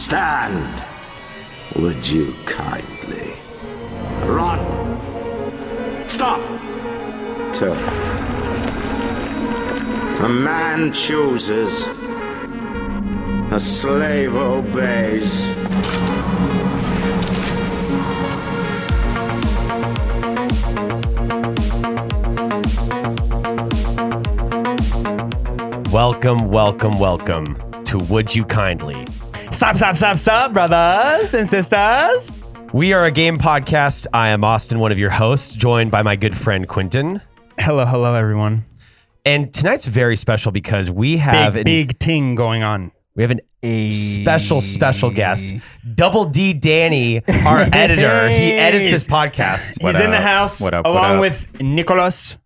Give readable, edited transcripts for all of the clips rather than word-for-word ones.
Stand, would you kindly? Run! Stop! Turn. A man chooses. A slave obeys. Welcome to Would You Kindly. Sup, brothers and sisters. We are a game podcast. I am Austin, one of your hosts, joined by my good friend Quentin. Hello, everyone. And tonight's very special because we have big ting going on. We have a special guest, Double D Danny, our editor. He edits this podcast. He's in the house along with Nicholas,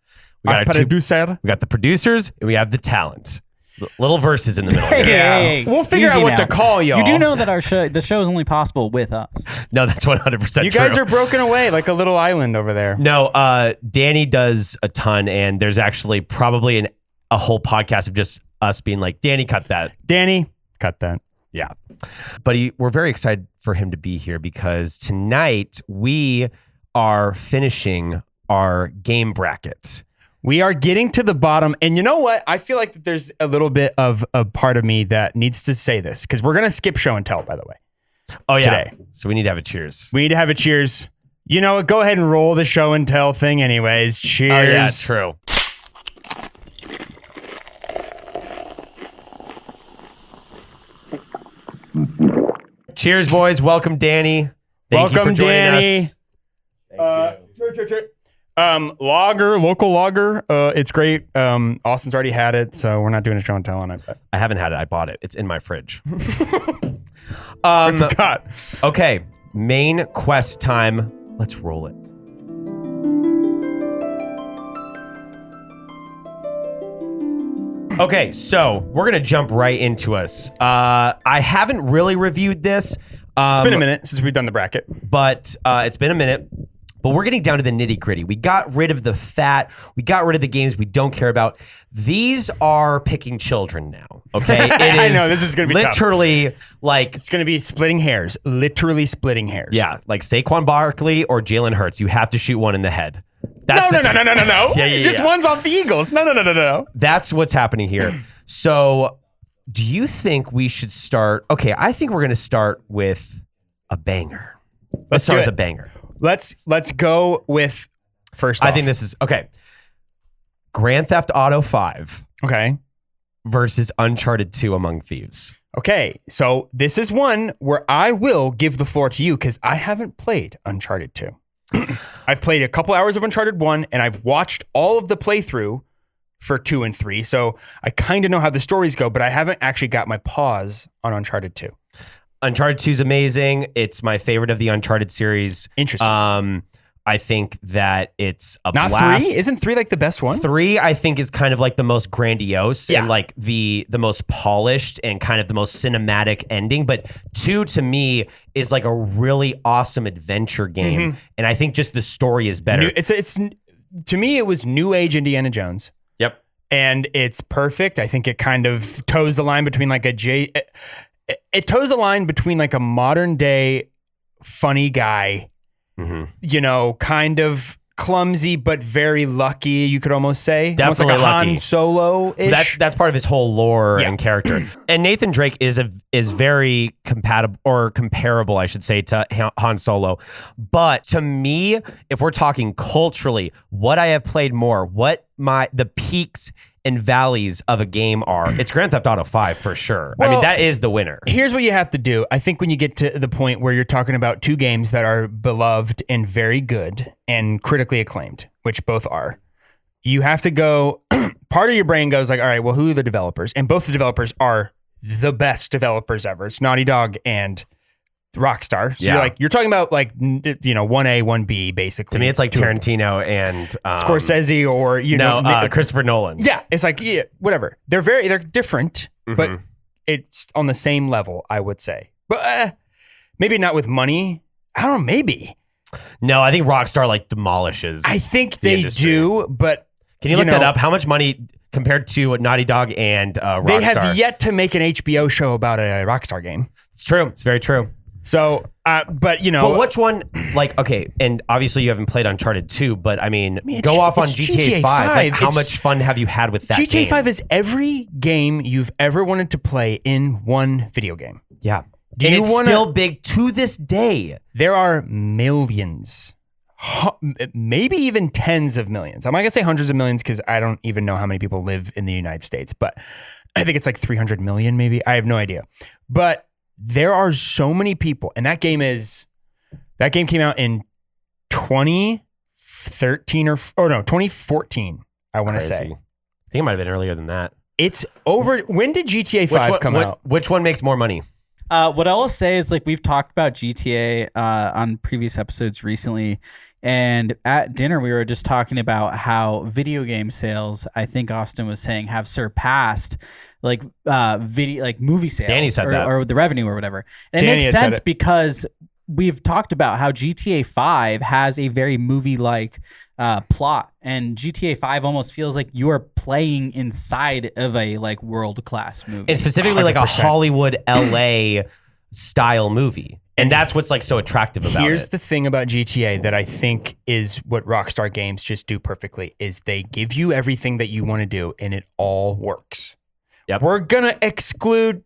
our producer. We got the producers and we have the talent. Little verses in the middle. Yeah. We'll figure out what to call y'all. You do know that the show is only possible with us. No, that's 100% true. You guys are broken away like a little island over there. No, Danny does a ton, and there's actually probably a whole podcast of just us being like, Danny, cut that. Danny, cut that. Yeah. But we're very excited for him to be here because tonight we are finishing our game bracket. We are getting to the bottom. And you know what? I feel like that there's a little bit of a part of me that needs to say this because we're going to skip show and tell, by the way. Oh, yeah. Today. So we need to have a cheers. We need to have a cheers. You know what? Go ahead and roll the show and tell thing anyways. Cheers. Oh, yeah, true. Cheers, boys. Welcome, Danny. Thank you for joining Danny. us. Thank you. Local lager. It's great. Austin's already had it, so we're not doing a show and tell on it. I haven't had it. I bought it. It's in my fridge. I forgot. Okay, main quest time. Let's roll it. Okay, so we're gonna jump right into us. I haven't really reviewed this. It's been a minute since we've done the bracket, but it's been a minute. But we're getting down to the nitty gritty. We got rid of the fat. We got rid of the games we don't care about. These are picking children now. Okay, I know this is going to be literally tough. like it's going to be splitting hairs. Literally splitting hairs. Yeah, like Saquon Barkley or Jalen Hurts. You have to shoot one in the head. No. Yeah. Just one's off the Eagles. No. That's what's happening here. So, do you think we should start? Okay, I think we're going to start with a banger. Let's start with a banger. Let's go with first off. I think this is okay. Grand Theft Auto 5. Okay. Versus Uncharted 2 Among Thieves. Okay. So this is one where I will give the floor to you because I haven't played Uncharted 2. I've played a couple hours of Uncharted 1 and I've watched all of the playthrough for 2 and 3. So I kind of know how the stories go, but I haven't actually got my paws on Uncharted 2. Uncharted 2 is amazing. It's my favorite of the Uncharted series. Interesting. I think that it's a Not blast. 3? Isn't 3 like the best one? 3, I think, is kind of like the most grandiose and like the most polished and kind of the most cinematic ending. But 2, to me, is like a really awesome adventure game. Mm-hmm. And I think just the story is better. It's to me, it was new age Indiana Jones. Yep. And it's perfect. I think it kind of toes the line between like it toes a line between like a modern day funny guy, you know, kind of clumsy but very lucky. You could almost say, definitely almost like a lucky. Han Solo-ish. That's part of his whole lore and character. And Nathan Drake is very compatible or comparable, I should say, to Han Solo. But to me, if we're talking culturally, what I have played more, what the peaks and valleys of a game are, it's Grand Theft Auto 5 for sure. Well, I mean, that is the winner. Here's what you have to do. I think when you get to the point where you're talking about two games that are beloved and very good and critically acclaimed, which both are, you have to go, part of your brain goes like, all right, well, who are the developers? And both the developers are the best developers ever. It's Naughty Dog and Rockstar. So you're talking about like, you know, 1A, 1B basically. To me, it's like Tarantino and Scorsese or, Christopher Nolan. Yeah. It's like, whatever. They're different, but it's on the same level, I would say. But maybe not with money. I don't know. Maybe. No, I think Rockstar like demolishes. I think they do, but can you look that up? How much money? compared to Naughty Dog and Rockstar. They have yet to make an HBO show about a Rockstar game. It's true. It's very true. So, but you know, But which one? Like, okay, and obviously you haven't played Uncharted 2, but I mean, go off on it's GTA 5. Like, how much fun have you had with that GTA game? 5 is every game you've ever wanted to play in one video game. Yeah. Do And you it's wanna- still big to this day. There are millions, maybe even tens of millions. I'm not gonna say hundreds of millions because I don't even know how many people live in the United States, but I think it's like 300 million, maybe. I have no idea. But there are so many people, and that game came out in 2013 or 2014. I want to say. I think it might have been earlier than that. It's over. When did GTA 5 come out? Which one makes more money? What I will say is, like, we've talked about GTA on previous episodes recently, and at dinner we were just talking about how video game sales, I think Austin was saying, have surpassed like movie sales. Danny said that. or the revenue or whatever. And Danny it makes had said sense it. because we've talked about how GTA 5 has a very movie-like plot, and GTA 5 almost feels like you are playing inside of a like world-class movie. And specifically like a 100%. Hollywood LA style movie. And that's what's like so attractive about Here's it. the thing about GTA that I think is what Rockstar Games just do perfectly is they give you everything that you want to do and it all works. Yep. We're going to exclude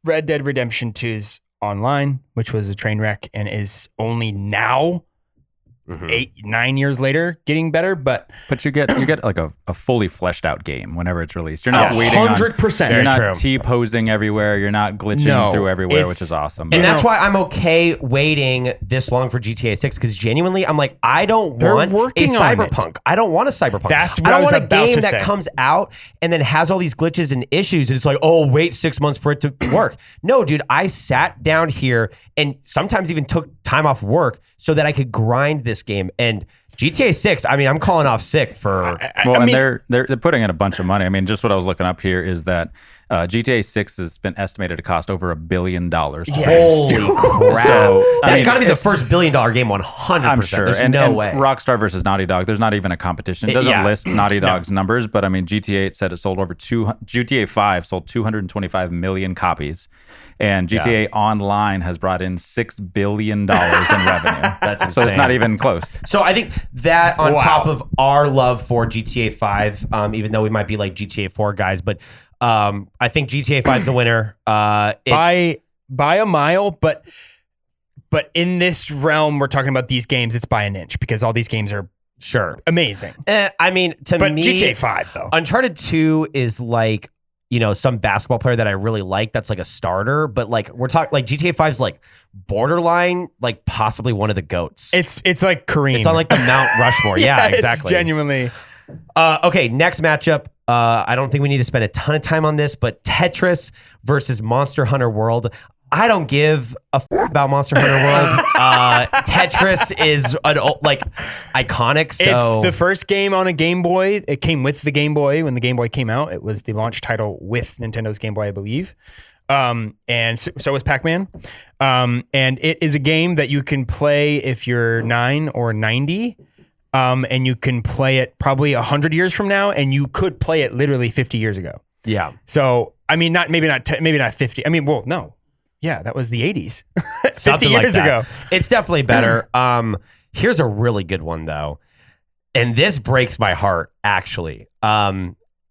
Red Dead Redemption 2's online, which was a train wreck and is only now 8-9 years later getting better, but you get like a fully fleshed out game whenever it's released. You're not waiting 100%. You're Very true. not T-posing everywhere. You're not glitching through everywhere, which is awesome. And But- that's why I'm okay waiting this long for GTA 6 because genuinely, I'm like, I don't They're want a working on cyberpunk. I don't want a cyberpunk. That's what I I don't was want a about game to that say. comes out and then has all these glitches and issues. And it's like, oh, wait 6 months for it to work. No, dude, I sat down here and sometimes even took time off work so that I could grind this game. And GTA 6, I mean, I'm calling off sick for... Well, and they're putting in a bunch of money. I mean, just what I was looking up here is that GTA 6 has been estimated to cost over $1 billion. Holy crap. So, I That's mean, got to be the it's- first $1 billion game 100%. I'm sure. There's and, no and way. Rockstar versus Naughty Dog, there's not even a competition. It doesn't Yeah. list Naughty Dog's numbers, but I mean, GTA said it sold over GTA 5 sold 225 million copies. And GTA Online has brought in $6 billion in revenue. That's So it's not insane. even close. So I think that on Wow. top of our love for GTA 5, even though we might be like GTA 4 guys, but I think GTA 5 is the winner. by a mile, but in this realm we're talking about these games, it's by an inch because all these games are Sure. amazing. I mean, to But me, GTA 5 though. Uncharted 2 is like, some basketball player that I really like that's like a starter, but like we're talking like GTA 5 is like borderline, like possibly one of the GOATs. It's like Kareem. It's on like the Mount Rushmore. yeah, exactly. It's genuinely. Okay, next matchup. I don't think we need to spend a ton of time on this, but Tetris versus Monster Hunter World. I don't give a about Monster Hunter World. Tetris is iconic. So It's the first game on a Game Boy. It came with the Game Boy when the Game Boy came out. It was the launch title with Nintendo's Game Boy, I believe. And so was Pac-Man. And it is a game that you can play if you're 9 or 90. And you can play it probably 100 years from now, and you could play it literally 50 years ago. yeah, So, I mean, maybe not 50. I mean, well, no. Yeah, that was the 80s. 50 something like years that. ago. It's definitely better. Here's a really good one though, and this breaks my heart actually.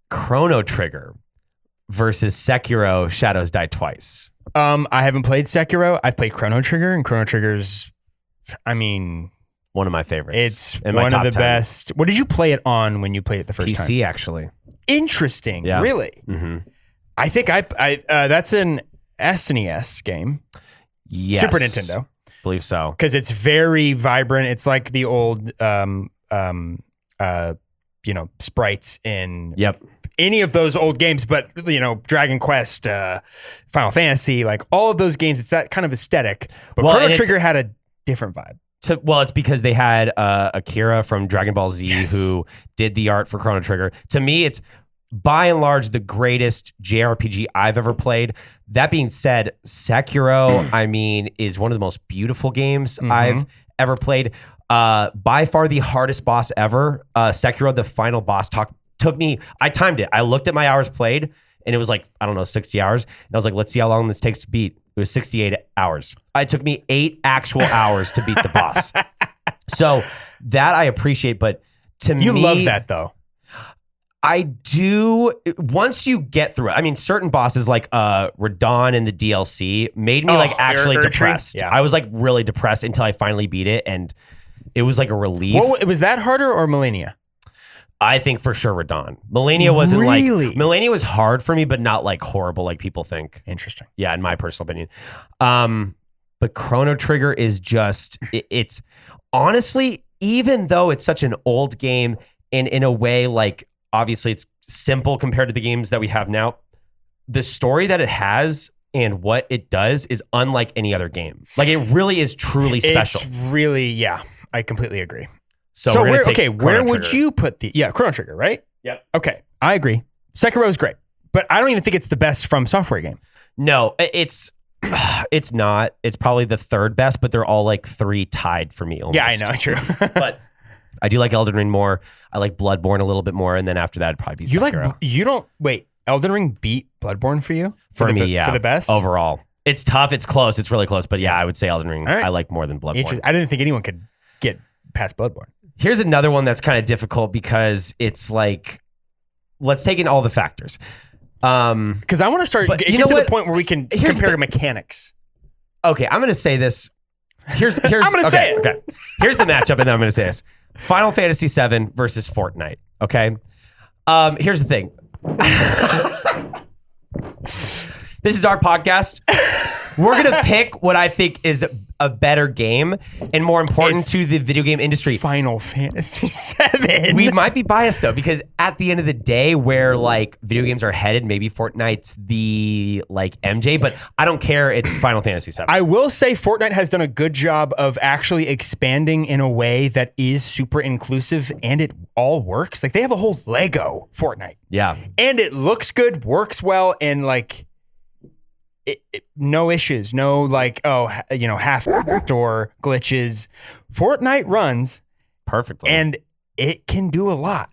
Chrono Trigger versus Sekiro: Shadows Die Twice. I haven't played Sekiro. I've played Chrono Trigger, and Chrono Trigger's, I mean, One of my favorites. it's in my one of top the 10. best. What did you play it on when you played it the first PC time? actually. Interesting. Yeah. Really? Mm-hmm. I think that's an SNES game. Yes, Super Nintendo. believe so. Because it's very vibrant. It's like the old, sprites in Yep. any of those old games, but Dragon Quest, Final Fantasy, like all of those games, it's that kind of aesthetic. But Well, Chrono and it's- Trigger had a different vibe. It's because they had Akira from Dragon Ball Z who did the art for Chrono Trigger. To me, it's by and large the greatest JRPG I've ever played. That being said, Sekiro, I mean, is one of the most beautiful games I've ever played. By far the hardest boss ever. Sekiro, the final boss, took me, I timed it. I looked at my hours played and it was like, I don't know, 60 hours. And I was like, let's see how long this takes to beat. It was 68 hours. It took me 8 actual hours to beat the boss. So that I appreciate, but to me. You love that though. I do. Once you get through it, I mean, certain bosses like Radon in the DLC made me like actually depressed. Yeah. I was like really depressed until I finally beat it, and it was like a relief. Was that harder or Millennia? I think for sure Radon. Millennia wasn't Really? like Millennia was hard for me, but not like horrible like people think. Interesting. Yeah, in my personal opinion. But Chrono Trigger is just it's honestly, even though it's such an old game, and in a way like. Obviously, it's simple compared to the games that we have now. The story that it has and what it does is unlike any other game. Like, it really is truly special. It's really, yeah, I completely agree. So we're gonna take where Chrono would Trigger. you put Chrono Trigger, right? Yep. Okay, I agree. Sekiro is great, but I don't even think it's the best From Software game. No, it's not. It's probably the third best, but they're all like 3 tied for me almost. Yeah, I know, true. But I do like Elden Ring more. I like Bloodborne a little bit more, and then after that, it'd probably be Sekiro. Elden Ring beat Bloodborne for you? For me, yeah. For the best? Overall. It's tough. It's close. It's really close. But yeah, I would say Elden Ring All right. I like more than Bloodborne. I didn't think anyone could get past Bloodborne. Here's another one that's kind of difficult because it's like, let's take in all the factors. Because I want to start But get you know to what? the point where we can Here's compare the- mechanics. Okay, I'm going to say this. Here's I'm gonna say it. Okay. Here's the matchup, and then I'm going to say this. Final Fantasy VII versus Fortnite. Okay. Here's the thing. This is our podcast. We're going to pick what I think is a better game and more important to the video game industry. Final Fantasy VII. We might be biased though, because at the end of the day, where like video games are headed, maybe Fortnite's the like MJ, but I don't care. It's Final Fantasy VII. I will say Fortnite has done a good job of actually expanding in a way that is super inclusive, and it all works. Like, they have a whole Lego Fortnite. Yeah. And it looks good, works well, and like no issues, no like, half or glitches. Fortnite runs Perfectly. and it can do a lot.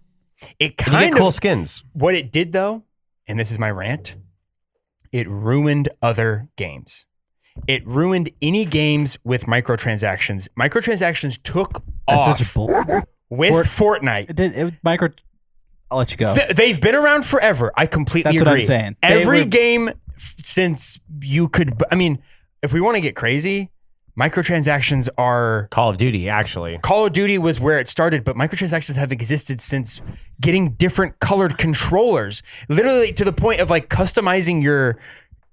It And you kind get cool of, skins. what it did though, and this is my rant, it ruined other games. It ruined any games with microtransactions. Microtransactions took That's off such a bull. with Fortnite. I'll let you go. They've been around forever. I completely That's agree. what I'm saying. Every They were- game since you could, I mean, if we want to get crazy, microtransactions are. Call of Duty, actually. Call of Duty was where it started, but microtransactions have existed since getting different colored controllers, literally to the point of like customizing your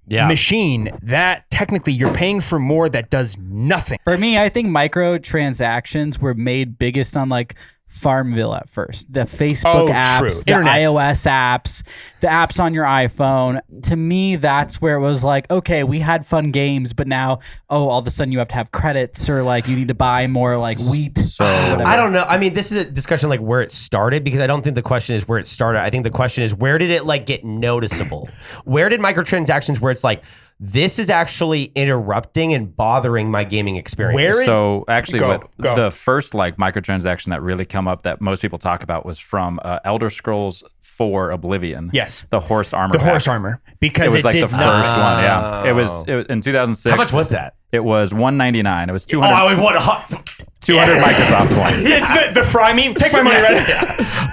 machine. That technically you're paying for more that does nothing. For me, I think microtransactions were made biggest on like Farmville at first. The Facebook apps, true. the Internet. iOS apps, the apps on your iPhone. To me, that's where it was like, okay, we had fun games, but now, all of a sudden you have to have credits or like you need to buy more like wheat. So I don't know. I mean, this is a discussion like where it started, because I don't think the question is where it started. I think the question is, where did it like get noticeable? Where did microtransactions, where it's like, this is actually interrupting and bothering my gaming experience? So actually, Go. the first like microtransaction that really come up that most people talk about was from Elder Scrolls 4 Oblivion. Yes. The horse armor. The pack. horse armor, because It was like the did first not. one. Yeah. It was in 2006. How much was that? It was $199. It was Oh, 200, I would want 200 Microsoft points. It's the fry meme. Take my money right now.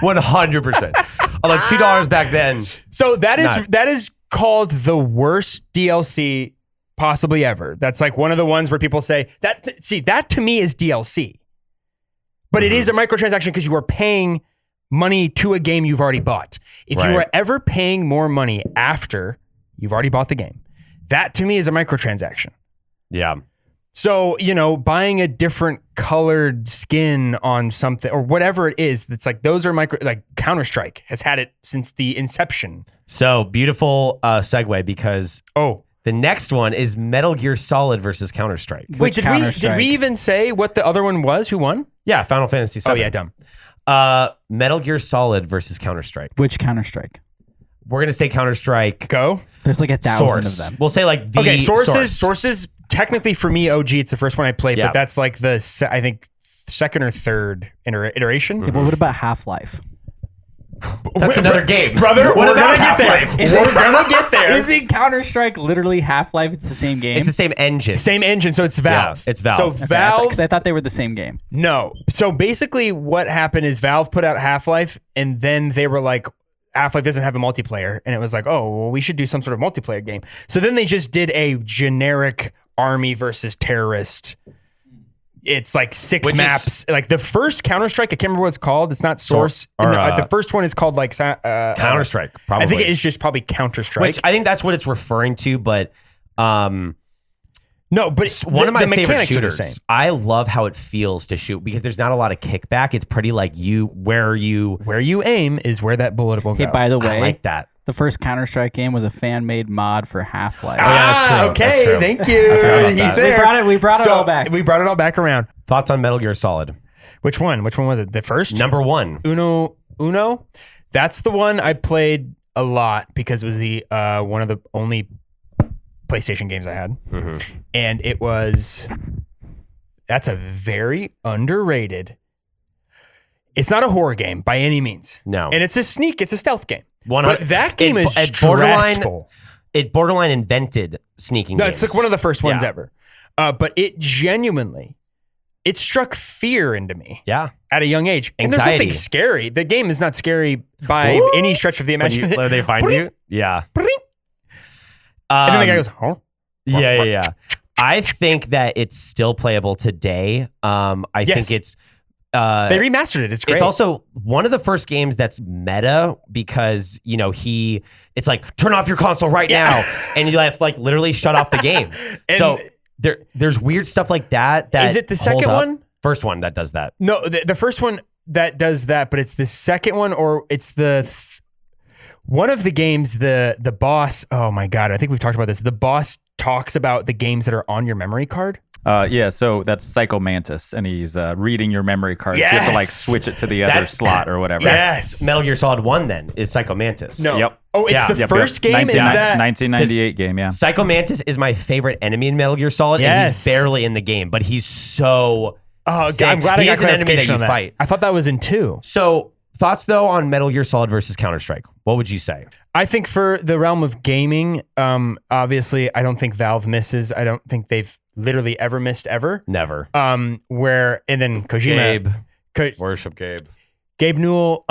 100%. Although $2 back then. So that Not- is called the worst DLC possibly ever. That's like one of the ones where people say that to me is DLC. But it is a microtransaction because you are paying money to a game you've already bought. If you Right. are ever paying more money after you've already bought the game, that to me is a microtransaction. Yeah. So, buying a different colored skin on something or whatever it is, that's like, those are like Counter-Strike has had it since the inception. So beautiful segue, because Oh, the next one is Metal Gear Solid versus Counter-Strike. wait, did Counter-Strike? we even say what the other one was? Who won? Yeah, Final Fantasy VII. Oh yeah, dumb. Metal Gear Solid versus Counter-Strike. Which Counter-Strike? We're gonna say Counter-Strike. Go. There's like 1,000 Source. of them. We'll say like the Okay, source. sources. Technically, for me, OG, it's the first one I played, Yeah. but that's like I think second or third iteration. Okay, but what about Half-Life? That's another game. Brother, What we're about gonna get there. Half-Life? We're gonna get there. Isn't Counter-Strike literally Half-Life? It's the same game. It's the same engine. Same engine, so it's Valve. Yeah, it's Valve. So Okay, Valve. Because I thought they were the same game. No. So basically, what happened is Valve put out Half-Life, and then they were like, Half-Life doesn't have a multiplayer, and it was like, oh, well, we should do some sort of multiplayer game. So then they just did a generic army versus terrorist. It's like 6 maps. Like the first Counter-Strike, I can't remember what it's called. It's not Source. The first one is called like Counter-Strike, probably. I think it is just probably Counter-Strike. Which I think that's what it's referring to, but no, but one of my the favorite mechanics are the shooters. same. I love how it feels to shoot because there's not a lot of kickback. It's pretty like where you aim is where that bullet will go. Hey, by the way, I like that. the first Counter-Strike game was a fan-made mod for Half-Life. yeah, that's true. Okay, That's true. thank I you. forgot about He's that. there. We brought it all back. We brought it all back around. Thoughts on Metal Gear Solid? Which one? Which one was it? The first? Number 1. Uno? That's the one I played a lot because it was the one of the only PlayStation games I had. Mm-hmm. And that's a very underrated. It's not a horror game by any means. No. And it's a stealth game. 100 But that game is borderline. stressful. It borderline invented sneaking No, games. it's like one of the first ones Yeah. ever. But it struck fear into me. Yeah. At a young age. And there's Anxiety. nothing scary. The game is not scary by any stretch of the imagination. When they find you? Yeah. And then the guy goes, huh? Yeah. I think that it's still playable today. I Yes. think it's They remastered it. It's great. It's also one of the first games that's meta because, it's like, turn off your console right now. And you have to like literally shut off the game. So there's weird stuff like that. Is it the hold second up. one? First one that does that. No, the first one that does that, but it's the second one or it's one of the games, the boss, oh my God, I think we've talked about this. The boss talks about the games that are on your memory card. So that's Psycho Mantis, and he's reading your memory card. So you have to like switch it to the other slot or whatever. That's Metal Gear Solid 1 then, is Psycho Mantis. No. Yep. Oh, it's the first game? 19, Is that? 1998 game, yeah. Psycho Mantis is my favorite enemy in Metal Gear Solid, and Yes. he's barely in the game, but he's so sick. I'm glad I he got is an enemy that clarification you on that. fight. I thought that was in 2. So, thoughts though on Metal Gear Solid versus Counter-Strike? What would you say? I think for the realm of gaming, obviously, I don't think Valve misses. I don't think they've literally ever missed ever. Never. And then Kojima. Worship Gabe. Gabe Newell,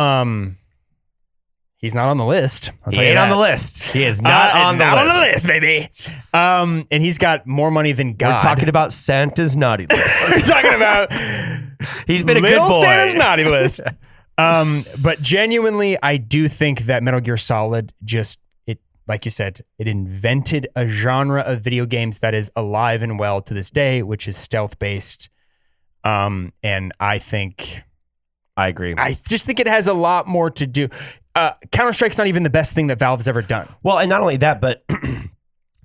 he's not on the list. I'll He tell you ain't on that. the list. He is not on the list. baby. And he's got more money than God. We're talking about Santa's naughty list. We're talking about He's been a Little good boy. Santa's naughty list. But genuinely, I do think that Metal Gear Solid like you said, it invented a genre of video games that is alive and well to this day, which is stealth based. And I agree. I just think it has a lot more to do. Counter-Strike's not even the best thing that Valve's ever done. Well, and not only that, but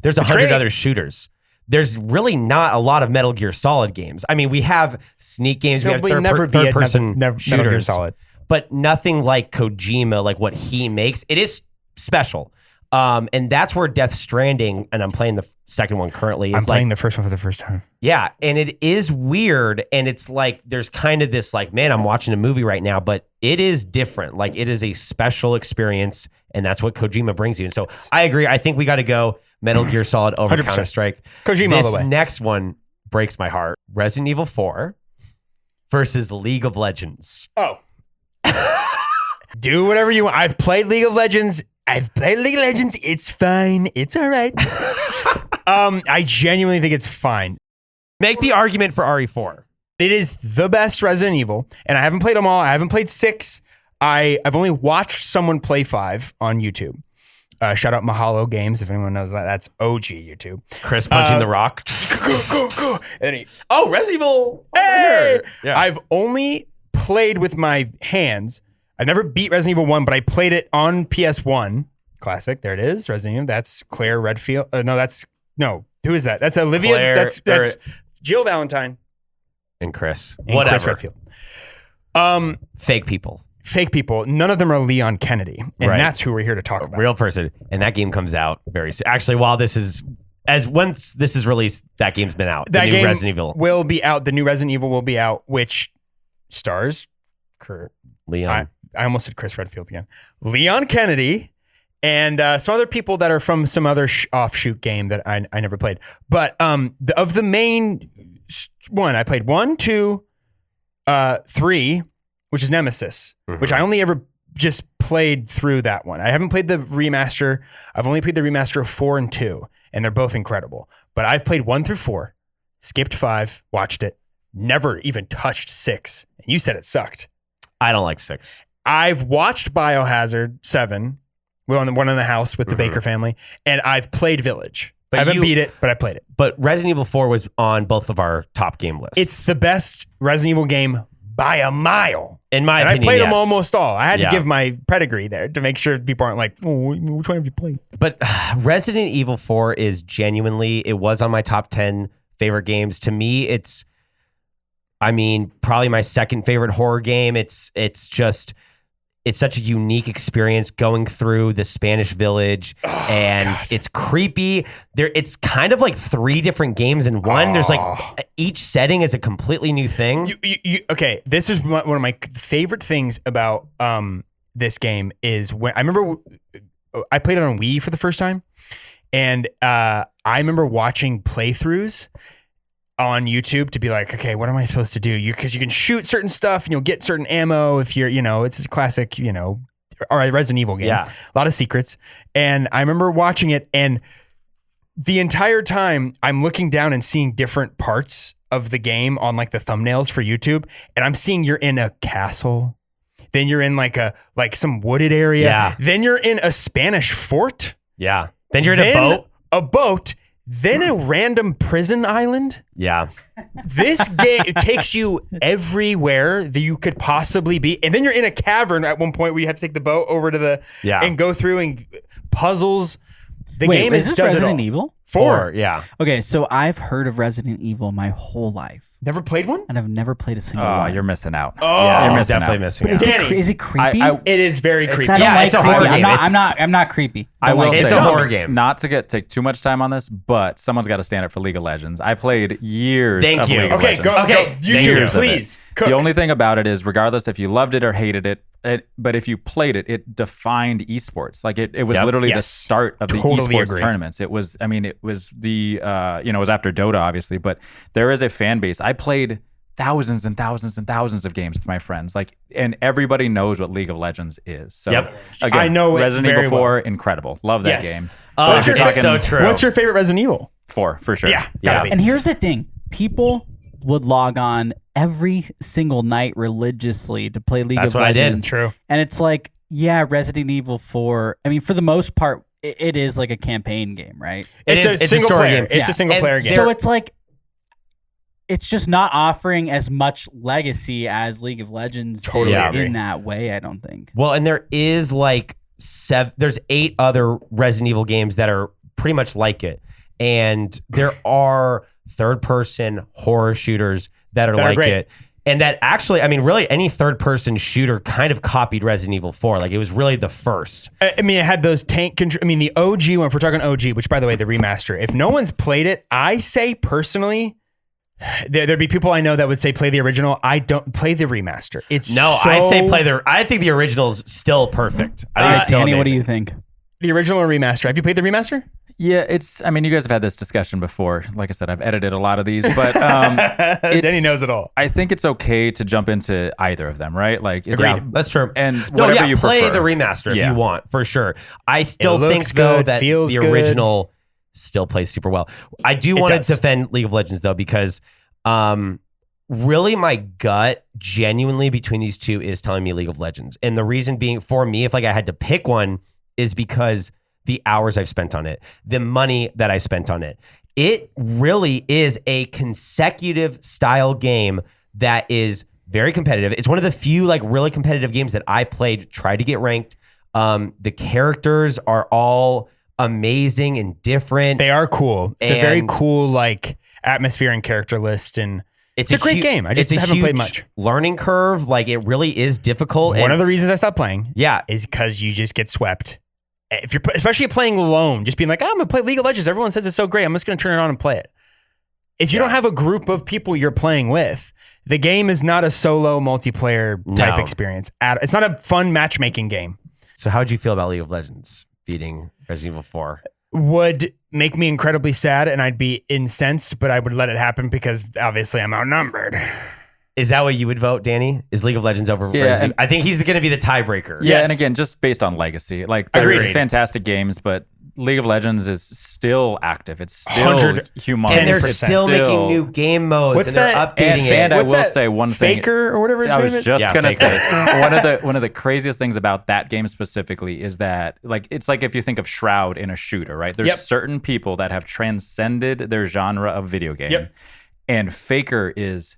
there's 100 great. other shooters. There's really not a lot of Metal Gear Solid games. I mean, we have sneak games, we have third person Metal Gear shooters, Solid. but nothing like Kojima, like what he makes. It is special. And that's where Death Stranding, and I'm playing the second one currently, is I'm playing the first one for the first time. Yeah, and it is weird, and it's like there's kind of this like, man, I'm watching a movie right now, but it is different. Like it is a special experience, and that's what Kojima brings you. And so I agree. I think we got to go Metal Gear Solid over 100%. Counter-Strike. Kojima this all the way. next one breaks my heart. Resident Evil 4 versus League of Legends. Oh. Do whatever you want. I've played League of Legends. It's fine. It's all right. I genuinely think it's fine. Make the argument for RE4. It is the best Resident Evil, and I haven't played them all. I haven't played 6. I've only watched someone play 5 on YouTube. Shout out Mahalo Games, if anyone knows that. That's OG YouTube. Chris punching the rock. Go. And Resident Evil. hey! Yeah. I've only played with my hands. I've never beat Resident Evil 1, but I played it on PS1. Classic. There it is. Resident Evil. That's Claire Redfield. Who is that? That's Olivia. Claire, that's Jill Valentine. And Chris. And Whatever. Chris Redfield. Fake people. Fake people. None of them are Leon Kennedy. And Right. that's who we're here to talk about. Real person. And that game comes out very soon. Actually, once this is released, that game's been out. That the new game Resident Evil. will be out. The new Resident Evil will be out, which stars Leon. I almost said Chris Redfield again. Leon Kennedy and some other people that are from some other offshoot game that I never played. But of the main one, I played 1, 2, 3, which is Nemesis, which I only ever just played through that one. I haven't played the remaster. I've only played the remaster of 4 and 2, and they're both incredible. But I've played 1 through 4, skipped 5, watched it, never even touched 6. And you said it sucked. I don't like 6. I've watched Biohazard 7, one in the house with the Baker family, and I've played Village. But I haven't beat it, but I played it. But Resident Evil 4 was on both of our top game lists. It's the best Resident Evil game by a mile. In my opinion, I played them yes. almost all. I had to give my pedigree there to make sure people aren't like, oh, which one have you played? But Resident Evil 4 is genuinely, it was on my top 10 favorite games. To me, it's, I mean, probably my second favorite horror game. It's such a unique experience going through the Spanish village, and it's creepy. It's kind of like 3 different games in one. There's like each setting is a completely new thing. Okay, this is one of my favorite things about this game is when I remember I played it on Wii for the first time, and I remember watching playthroughs on YouTube to be like, okay, what am I supposed to do? Because you can shoot certain stuff and you'll get certain ammo if you're, it's a classic, or a Resident Evil game. Yeah. A lot of secrets. And I remember watching it, and the entire time I'm looking down and seeing different parts of the game on like the thumbnails for YouTube. And I'm seeing you're in a castle. Then you're in like some wooded area. Yeah. Then you're in a Spanish fort. Yeah. Then you're in a boat. A boat. Then a random prison island. Yeah. This game takes you everywhere that you could possibly be. And then you're in a cavern at one point where you have to take the boat over to and go through and puzzles. The game is this does Resident it all. Evil? 4. Yeah. Okay, so I've heard of Resident Evil my whole life, Never played one? and I've never played a single Oh, one. you're missing out. Yeah, you're you're missing definitely out. missing Is out. it, Danny, is it creepy? It is very creepy. I don't Yeah, like it's a creepy. horror game. I'm not creepy. I Don't will like say, It's a horror game. Not to take too much time on this, but someone's got to stand up for League of Legends. I played years Thank of you. League of Okay, Legends. go. Okay, YouTube, years of please. Cook. The only thing about it is, regardless if you loved it or hated it, but if you played it, it defined esports. Like it was Yep. literally the Yes. start of the Totally esports agree. tournaments. It was the it was after Dota, obviously, but there is a fan base. I played thousands and thousands and thousands of games with my friends, and everybody knows what League of Legends is. So Yep. again, I know it Resident very Evil 4, incredible. Love that Yes. game. Oh, But if you're it's talking so true. What's your favorite Resident Evil? 4, for sure. Yeah, gotta be. And here's the thing: people would log on every single night religiously to play League That's of what I did. Legends. True. And it's like, yeah, Resident Evil 4. I mean, for the most part, it is like a campaign game, right? It is. It's a single story player. game. It's Yeah. a single And player game. So it's like, it's just not offering as much legacy as League of Legends Totally did agree. in that way, I don't think. Well, and there is like there's 8 other Resident Evil games that are pretty much like it. And there are third-person horror shooters that are like great. it. And that actually, I mean, really any third-person shooter kind of copied Resident Evil 4. Like it was really the first. I mean, it had those tank control. I mean, the OG one, if we're talking OG, which by the way, the remaster, if no one's played it, I say personally, there'd be people I know that would say play the original. I don't play the remaster. It's No, I say play I think the original's still perfect. I think it's still Danny, what do amazing. you think? the original or remaster. Have you played the remaster? Yeah, I mean, you guys have had this discussion before. Like I said, I've edited a lot of these, but Danny knows it all. I think it's okay to jump into either of them, right? Like, it's, Yeah, that's true. And no, whatever yeah, you play prefer. the remaster if Yeah. you want, for sure. I still It think looks though good, that feels the good. original still plays super well. I do want to does. defend League of Legends though, because really my gut genuinely between these two is telling me League of Legends. And the reason being for me, if like I had to pick one, is because the hours I've spent on it, the money that I spent on it. It really is a consecutive style game that is very competitive. It's one of the few like really competitive games that I played, tried to get ranked. The characters are all amazing and different. They are cool. It's a very And- cool like atmosphere and character list, and It's a great game. I just it's a haven't played huge much. learning curve. Like it really is difficult. one and of the reasons I stopped playing yeah, is because you just get swept. If you're especially playing alone, just being like, I'm gonna play League of Legends. Everyone says it's so great. I'm just gonna turn it on and play it. if you don't have a group of people you're playing with, the game is not a solo multiplayer type experience. It's not a fun matchmaking game. So how'd you feel about League of Legends beating Resident Evil 4? Would make me incredibly sad and I'd be incensed, but I would let it happen because obviously I'm outnumbered. Is that what you would vote, Danny? Is League of Legends over Resident Evil? I think he's going to be the tiebreaker. Yeah, and again, just based on legacy. Like, they're fantastic games, but League of Legends is still active. It's still humongous. And they're still making new game modes, and they're updating it. And I will say one thing. Faker or whatever I was just going to say, one of the craziest things about that game specifically is that, like, it's like if you think of Shroud in a shooter, right? There's certain people that have transcended their genre of video game. Yep. And Faker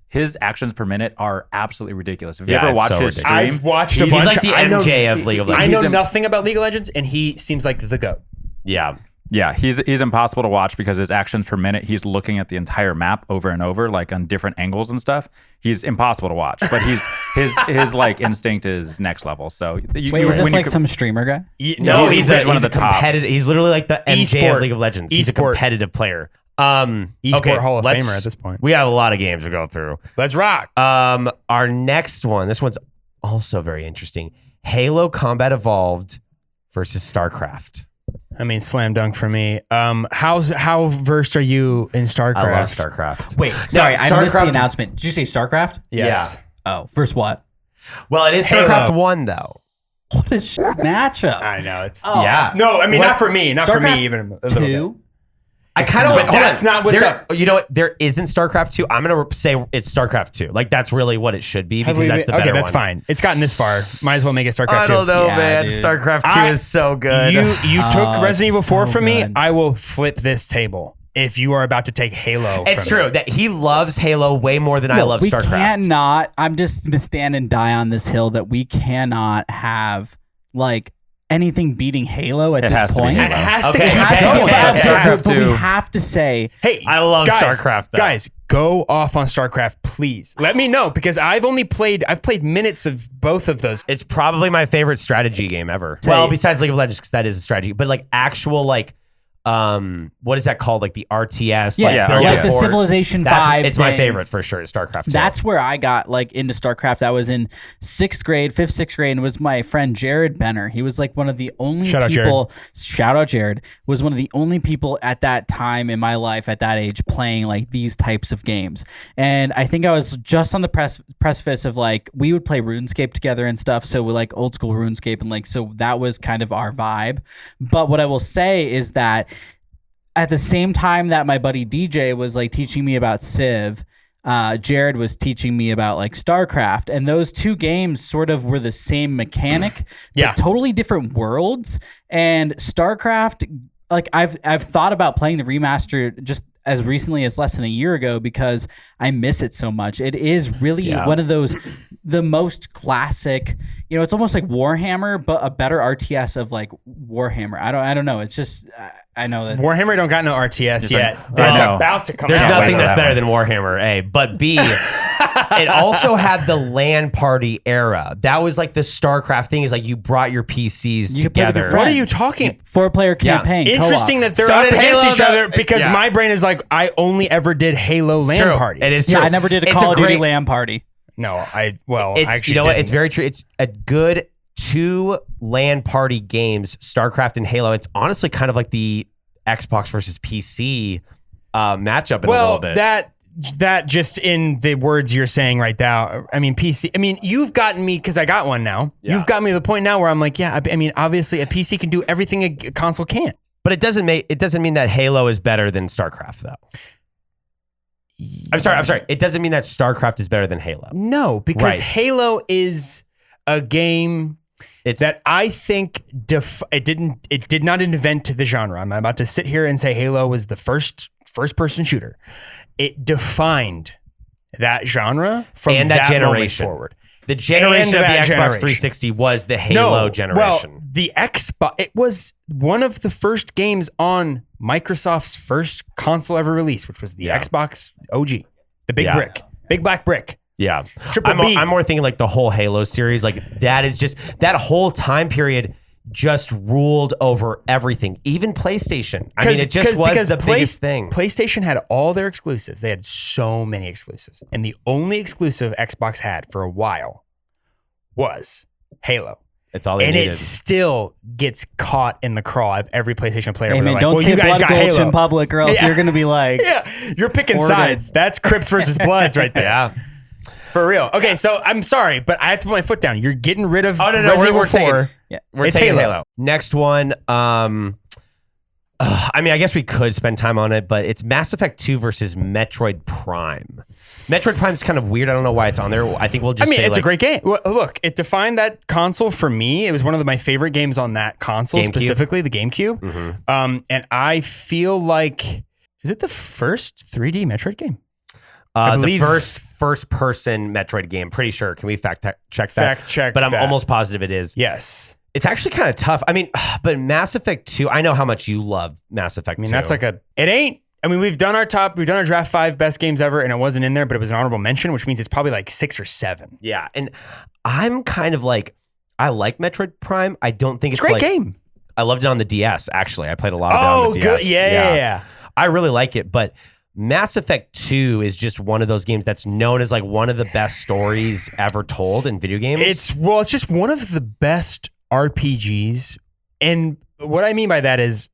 his actions per minute are absolutely ridiculous. If you ever watched his stream, I've watched a bunch. He's like the MJ of League of Legends. I know nothing about League of Legends, and he seems like the GOAT. Yeah. Yeah, he's impossible to watch because his actions per minute, he's looking at the entire map over and over, like on different angles and stuff. He's impossible to watch, but his like instinct is next level. So is this like some streamer guy? No, he's one of the top. He's literally like the MJ of League of Legends. He's a competitive player. Esport Hall of Famer at this point. We have a lot of games to go through. Let's rock. Our next one, this one's also very interesting. Halo Combat Evolved versus StarCraft. I mean, slam dunk for me. How versed are you in StarCraft? I love StarCraft. Wait, sorry, I missed the announcement. Did you say StarCraft? Yes. Yeah. Oh, first what? Well, it is StarCraft 1, though. What a matchup. I know. It's yeah. No, I mean, not for me. Not for me, even a little 2? I kind of, but that's not what's up. You know what? There isn't StarCraft 2. I'm going to say it's StarCraft 2. Like, that's really what it should be because that's the better one. Okay, that's fine. It's gotten this far. Might as well make it StarCraft 2. I don't know, Yeah, man. dude. StarCraft 2 is so good. You took Resident Evil 4 so from me. good. I will flip this table if you are about to take Halo. It's from true me. that he loves Halo way more than I love we StarCraft. cannot. I'm just going to stand and die on this hill that we cannot have, like, anything beating Halo at this point. Halo. It has to Okay, be. It has to be a okay, battle okay. group, Has but we to. have to say, Hey, I love guys, StarCraft, though. Guys, go off on StarCraft, please. Let me know because I've played minutes of both of those. It's probably my favorite strategy game ever. Well, besides League of Legends, because that is a strategy, but like actual like, what is that called? Like the RTS. like the Civilization 5. It's my thing. favorite for sure. StarCraft 2. That's where I got like into StarCraft. I was in 6th grade, and it was my friend Jared Benner. He was like one of the only people. Shout out Jared. Was one of the only people at that time in my life at that age playing like these types of games. And I think I was just on the precipice of like we would play RuneScape together and stuff. So we like old school RuneScape and like so that was kind of our vibe. But what I will say is that at the same time that my buddy DJ was like teaching me about Civ, Jared was teaching me about like StarCraft, and those two games sort of were the same mechanic, but totally different worlds. And StarCraft, like I've thought about playing the remaster just as recently as less than a year ago because I miss it so much. It is really one of those, the most classic, you know, it's almost like Warhammer, but a better RTS of like Warhammer. I don't know. It's just, I know that Warhammer don't got no RTS yet. Like, That's about to come There's out. nothing that's better than Warhammer, A. But B, it also had the LAN party era. That was like the StarCraft thing is like you brought your PCs You could play with your together. friends. What are you talking? 4-player campaign. Interesting co-op. that they're So up did against Halo, each though. other because Yeah. my brain is like, I only ever did Halo LAN True. parties. It is true. Yeah, I never did a It's Call of Duty great- LAN party. No, I It's actually you know what? didn't. It's very true. It's a good 2 LAN party games, StarCraft and Halo. It's honestly kind of like the Xbox versus PC matchup in a little bit. That just in the words you're saying right now. I mean, PC. I mean, you've gotten me because I got one now. Yeah. You've got me to the point now where I'm like, yeah. I mean, obviously, a PC can do everything a console can't. But it doesn't mean that Halo is better than StarCraft though. I'm sorry. It doesn't mean that StarCraft is better than Halo. No, because Right. Halo is a game It's that I think it did not invent the genre. I'm about to sit here and say Halo was the first person shooter. It defined that genre from and that moment generation forward. The generation of the that Xbox generation. 360 was the Halo generation. Well, the Xbox, it was one of the first games on Microsoft's first console ever released, which was the Xbox OG, the big brick, big black brick. Yeah. Triple B. I'm more thinking like the whole Halo series. Like that is just that whole time period. just ruled over everything, even PlayStation. I mean, it just was the biggest thing. PlayStation had all their exclusives. They had so many exclusives. And the only exclusive Xbox had for a while was Halo. It's all they and needed. It still gets caught in the craw of every PlayStation player. Hey, where man, they're don't like, say you guys blood got gulch Halo in public or else you're going to be like... Yeah, you're picking Ordered. sides. That's Crips versus Bloods right there. Yeah. For real. Okay, so I'm sorry, but I have to put my foot down. You're getting rid of Resident Evil we're 4. taking, Yeah. we're It's taking Halo. Halo. Next one, I mean, I guess we could spend time on it, but it's Mass Effect 2 versus Metroid Prime. Metroid Prime's kind of weird. I don't know why it's on there. I think we'll just say it's a great game. Well, look, it defined that console for me. It was one of my favorite games on that console, GameCube? specifically the GameCube. Mm-hmm. And I feel like, is it the first 3D Metroid game? The first person Metroid game. Pretty sure. Can we fact check that? Fact check But I'm that. almost positive it is. Yes. It's actually kind of tough. I mean, but Mass Effect 2, I know how much you love Mass Effect 2. I mean, that's like it ain't, I mean, we've done our draft 5 best games ever, and it wasn't in there, but it was an honorable mention, which means it's probably like 6 or 7. Yeah. And I'm kind of like, I like Metroid Prime. I don't think it's a great like, game. I loved it on the DS, actually. I played a lot of it on the DS. Good. Yeah. I really like it, but Mass Effect 2 is just one of those games that's known as like one of the best stories ever told in video games. It's just one of the best RPGs. And what I mean by that is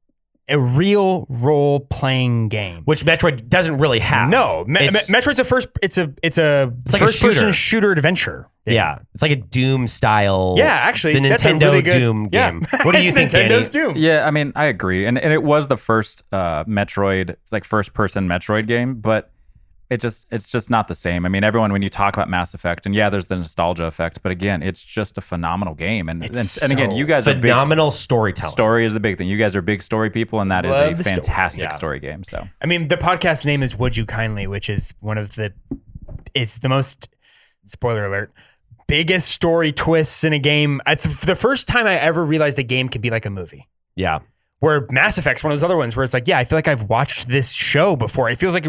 a real role-playing game. which Metroid doesn't really have. No, Metroid's a like a first-person shooter adventure. Yeah. It's like a Doom style. Yeah, actually, the that's a Nintendo really good Doom game. What do you It's think, Nintendo's Danny? Doom. Yeah, I mean, I agree, and it was the first Metroid, like first-person Metroid game, but it's just not the same. I mean, everyone, when you talk about Mass Effect, and yeah, there's the nostalgia effect, but again, it's just a phenomenal game, and again, you guys Phenomenal are storytelling. story is the big thing. You guys are big story people, and that is Love a the story. fantastic Yeah. story game. So I mean, the podcast name is Would You Kindly, which is it's the most, spoiler alert, biggest story twists in a game. It's the first time I ever realized a game can be like a movie. Yeah. Where Mass Effect's one of those other ones where it's like, yeah, I feel like I've watched this show before. It feels like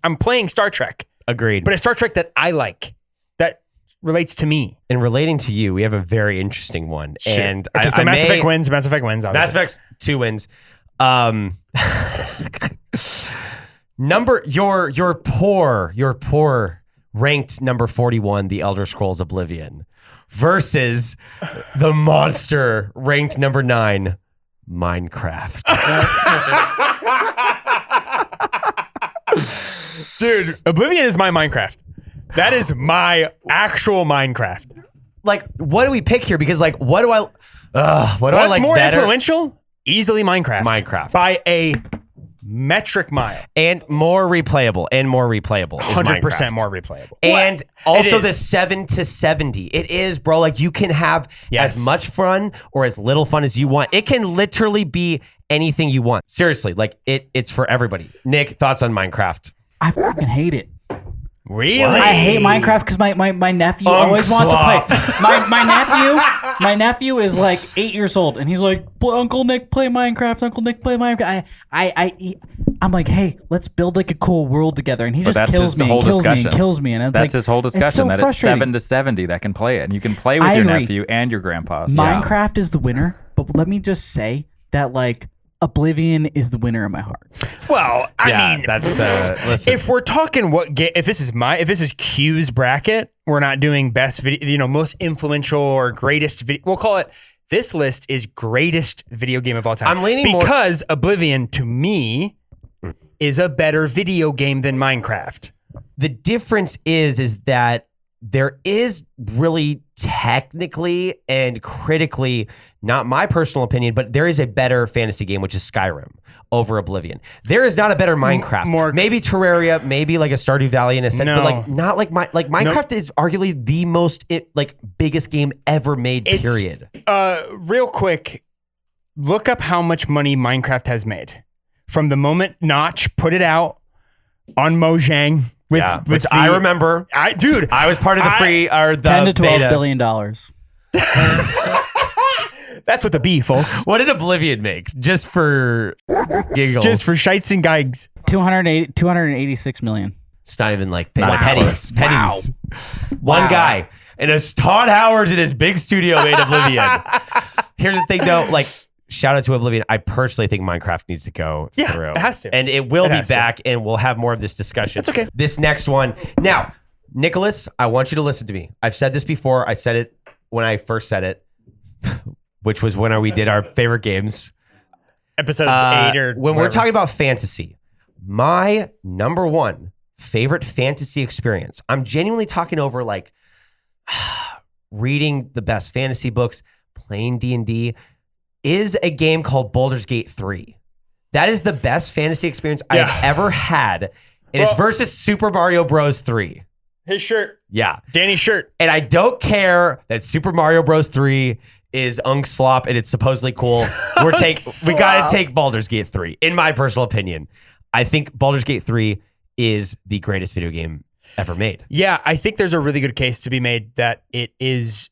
I'm playing Star Trek, Agreed. but a Star Trek that I like, that relates to me. And relating to you, we have a very interesting one. Shit. And Okay, so Mass Effect wins. Mass Effect wins. Mass Obviously. Effect 2 wins. Your poor ranked number 41, The Elder Scrolls Oblivion, versus the monster ranked number 9, Minecraft. Dude, Oblivion is my Minecraft. That is my actual Minecraft. Like, what do we pick here? Because like, what do I What's like more better? influential? Easily Minecraft. Minecraft. By a metric mile. And more replayable is 100% Minecraft. more replayable. And It also is. the 7 to 70. It is, bro. Like you can have Yes. as much fun or as little fun as you want. It can literally be anything you want. Seriously, like it's for everybody. Nick, thoughts on Minecraft? I fucking hate it. Really? I hate Minecraft because my nephew always wants to play. My nephew is like 8 years old and he's like, Uncle Nick, play Minecraft. Uncle Nick, play Minecraft. I'm like, hey, let's build like a cool world together, and he just that's kills his me whole and kills me discussion. and kills me, and it's that's like, his whole discussion. It's so That it's frustrating. 7 to 70 that can play it, and you can play with I your agree. nephew and your grandpa. So. Minecraft is the winner, but let me just say that like Oblivion is the winner in my heart. Well, I mean, that's the listen. if we're talking if this is Q's bracket, we're not doing best video, most influential or greatest video. We'll call it, this list is greatest video game of all time. I'm leaning more- because Oblivion to me is a better video game than Minecraft. The difference is that there is really technically and critically, not my personal opinion, but there is a better fantasy game, which is Skyrim over Oblivion. There is not a better Minecraft. Maybe Terraria, maybe like a Stardew Valley in a sense, No. but like not like Minecraft is arguably the most biggest game ever made. Period. Real quick, look up how much money Minecraft has made from the moment Notch put it out on Mojang. Which I remember. I was part of the free or the 10 to 12 beta. billion dollars. That's what the B, folks. What did Oblivion make? Just for giggles. Just for shites and gigs. 286 million. It's not even like Wow. pennies. Pennies. Wow. One guy. And as Todd Howard's in his big studio made Oblivion. Here's the thing, though. Like, shout out to Oblivion. I personally think Minecraft needs to go through. It has to. And it will be has to. back, and we'll have more of this discussion. That's okay. This next one. Now, Nicholas, I want you to listen to me. I've said this before. I said it when I first said it, which was when we did our favorite games. Episode 8 or when we're talking about fantasy, my number one favorite fantasy experience, I'm genuinely talking over like reading the best fantasy books, playing D&D, is a game called Baldur's Gate 3. That is the best fantasy experience I've ever had. And it's versus Super Mario Bros. 3. His shirt. Yeah. Danny's shirt. And I don't care that Super Mario Bros. 3 is slop and it's supposedly cool. We got to take Baldur's Gate 3, in my personal opinion. I think Baldur's Gate 3 is the greatest video game ever made. Yeah, I think there's a really good case to be made that it is,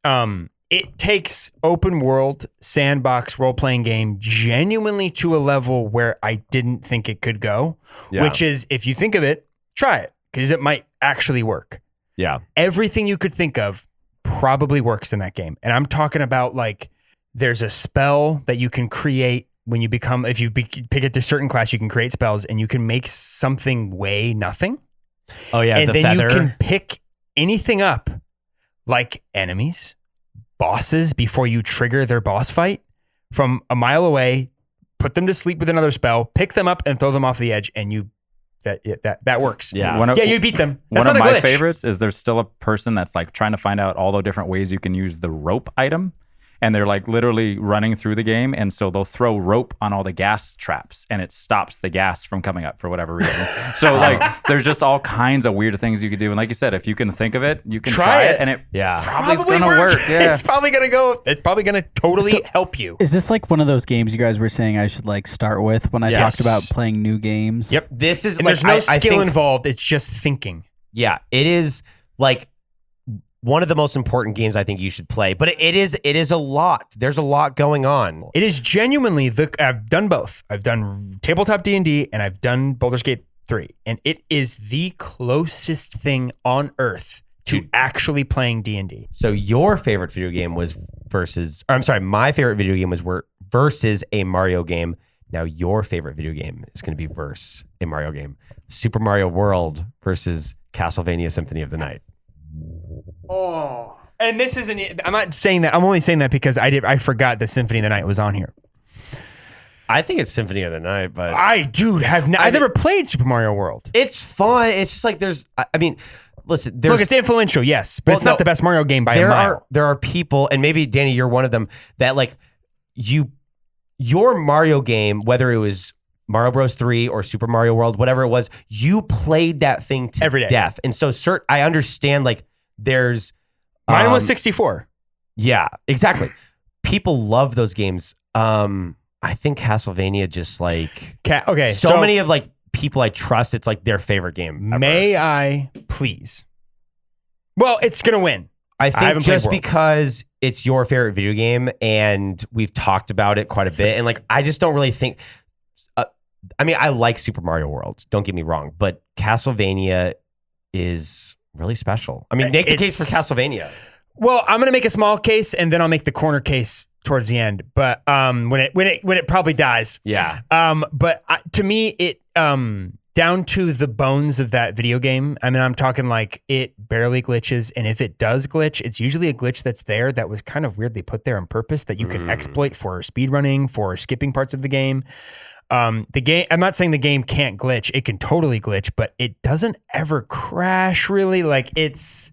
it takes open world sandbox role-playing game genuinely to a level where I didn't think it could go, which is, if you think of it, try it, because it might actually work. Yeah. Everything you could think of probably works in that game. And I'm talking about, like, there's a spell that you can create when you become, if you pick it to a certain class, you can create spells and you can make something weigh nothing. Oh yeah. And the then feather. you can pick anything up, like enemies, bosses, before you trigger their boss fight from a mile away, put them to sleep with another spell, pick them up and throw them off the edge. And that works. Yeah. You beat them. That's One of not a my glitch. favorites is there's still a person that's like trying to find out all the different ways you can use the rope item. And they're like literally running through the game. And so they'll throw rope on all the gas traps and it stops the gas from coming up for whatever reason. So like there's just all kinds of weird things you could do. And like you said, if you can think of it, you can try it. And it probably is going to work. Yeah. It's probably going to go. It's probably going to totally help you. Is this like one of those games you guys were saying I should like start with when I talked about playing new games? Yep. This is And like, there's no I skill think, involved. It's just thinking. Yeah. It is like one of the most important games I think you should play, but it is a lot. There's a lot going on. It is genuinely I've done both. I've done tabletop D&D and I've done Baldur's Gate 3, and it is the closest thing on earth to actually playing D&D. So your favorite video game was my favorite video game was versus a Mario game. Now your favorite video game is going to be versus a Mario game. Super Mario World versus Castlevania Symphony of the Night. Oh, and this isn't. I'm not saying that. I'm only saying that because I forgot that Symphony of the Night was on here. I think it's Symphony of the Night, but I've never played Super Mario World. It's fun. It's just like listen. Look, it's influential, yes, but it's not the best Mario game by a mile. There are people, and maybe Danny, you're one of them, that like your Mario game, whether it was Mario Bros. 3 or Super Mario World, whatever it was, you played that thing to every day. Death. And so I understand like there's mine was 64. Yeah, exactly. People love those games. I think Castlevania just like so many of like people I trust, it's like their favorite game ever. May I please? Well, it's gonna win. I think just because it's your favorite video game and we've talked about it quite a bit, and like I just don't really think. I like Super Mario World. Don't get me wrong, but Castlevania is really special. I mean, make the case for Castlevania. Well, I'm gonna make a small case, and then I'll make the corner case towards the end. But when it probably dies, yeah. But to me, it down to the bones of that video game. I mean, I'm talking like it barely glitches, and if it does glitch, it's usually a glitch that's there that was kind of weirdly put there on purpose that you can exploit for speedrunning, for skipping parts of the game. The game, I'm not saying the game can't glitch. It can totally glitch, but it doesn't ever crash really. Like it's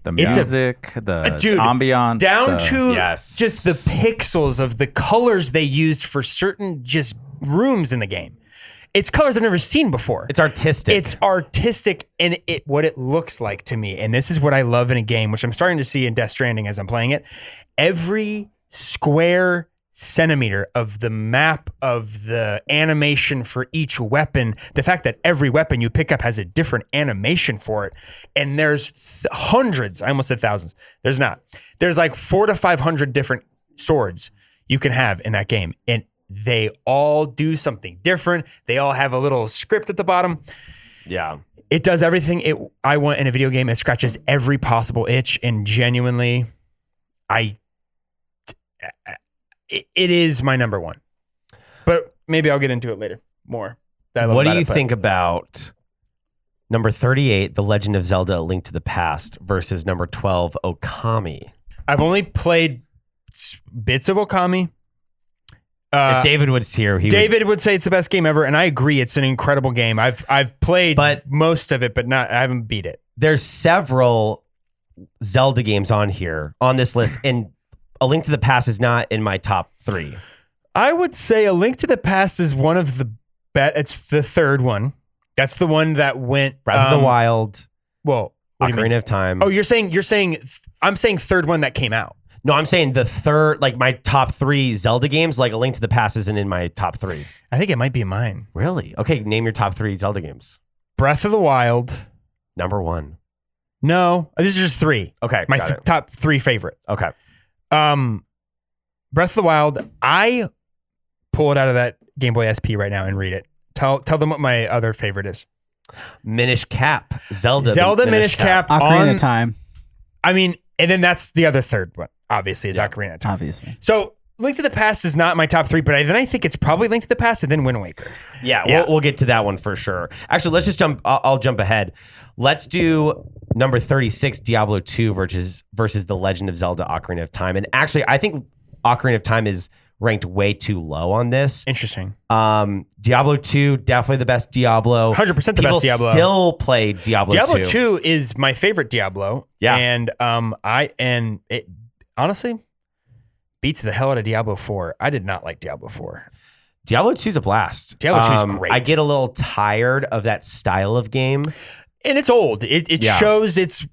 the music, the ambiance, down to just the pixels of the colors they used for certain just rooms in the game. It's colors I've never seen before. It's artistic. It's artistic and what it looks like to me. And this is what I love in a game, which I'm starting to see in Death Stranding as I'm playing it. Every square centimeter of the map of the animation for each weapon, the fact that every weapon you pick up has a different animation for it, and there's hundreds, I almost said thousands, there's like 400 to 500 different swords you can have in that game, and they all do something different. They all have a little script at the bottom. Yeah, it does everything I want in a video game. It scratches every possible itch, and genuinely it is my number one. But maybe I'll get into it later more. What do you think about number 38, The Legend of Zelda: A Link to the Past versus number 12, Okami? I've only played bits of Okami. If David was here, David would say it's the best game ever, and I agree. It's an incredible game. I've played most of it, but I haven't beat it. There's several Zelda games on this list, and A Link to the Past is not in my top 3. I would say A Link to the Past is one of the It's the third one. That's the one that went Breath of the Wild. Well, Ocarina of Time. Oh, you're saying I'm saying third one that came out. No, I'm saying the third, like my top 3 Zelda games, like A Link to the Past isn't in my top 3. I think it might be mine. Really? Okay, name your top 3 Zelda games. Breath of the Wild. Number 1. No, this is just 3. Okay, my top 3 favorite. Okay. Breath of the Wild. I pull it out of that Game Boy SP right now and read it. Tell them what my other favorite is. Minish Cap. Zelda Minish Cap. Ocarina of Time. I mean, and then that's the other third one. Obviously, is Ocarina of Time. Obviously. So Link to the Past is not my top 3, but then I think it's probably Link to the Past and then Wind Waker. Yeah. We'll get to that one for sure. Actually, let's just jump. I'll jump ahead. Let's do number 36, Diablo 2 versus The Legend of Zelda: Ocarina of Time. And actually, I think Ocarina of Time is ranked way too low on this. Interesting. Diablo 2, definitely the best Diablo. 100% the best Diablo. People still play Diablo 2. Diablo 2 is my favorite Diablo. Yeah. And it honestly beats the hell out of Diablo 4. I did not like Diablo 4. Diablo 2 is a blast. Diablo 2 is great. I get a little tired of that style of game. And it's old. It shows its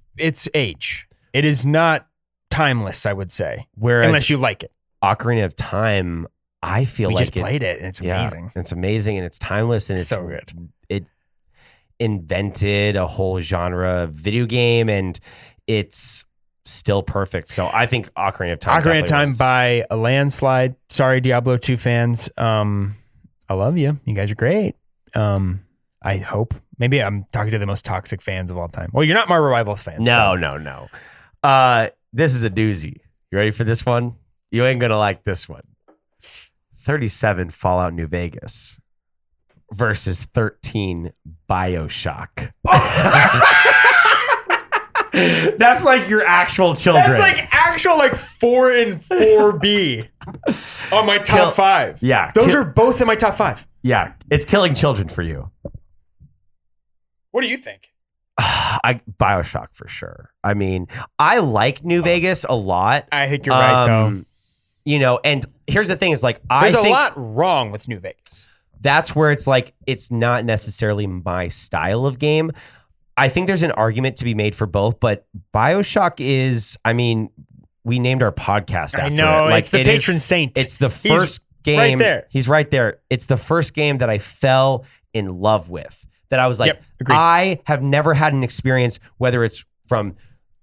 age. It is not timeless, I would say. Whereas unless you like it. Ocarina of Time, I feel we like just played it and it's amazing. It's amazing and it's timeless and it's so good. It invented a whole genre of video game and it's still perfect. So I think Ocarina of Time. Ocarina of Time wins. by a landslide. Sorry, Diablo 2 fans. I love you. You guys are great. I hope. Maybe I'm talking to the most toxic fans of all time. Well, you're not Marvel Rivals fans. No. This is a doozy. You ready for this one? You ain't gonna like this one. 37 Fallout New Vegas versus 13 BioShock. That's like your actual children. That's like actual 4 and 4B on my top 5. Yeah. Those are both in my top 5. Yeah. It's killing children for you. What do you think? BioShock for sure. I mean, I like New Vegas a lot. I think you're right though. You know, and here's the thing is like, there's a lot wrong with New Vegas. That's where it's like, it's not necessarily my style of game. I think there's an argument to be made for both, but BioShock is, I mean, we named our podcast after I know, it. Like, it's the patron saint. It's the first game. Right there. He's right there. It's the first game that I fell in love with. That I was like, agreed. I have never had an experience, whether it's from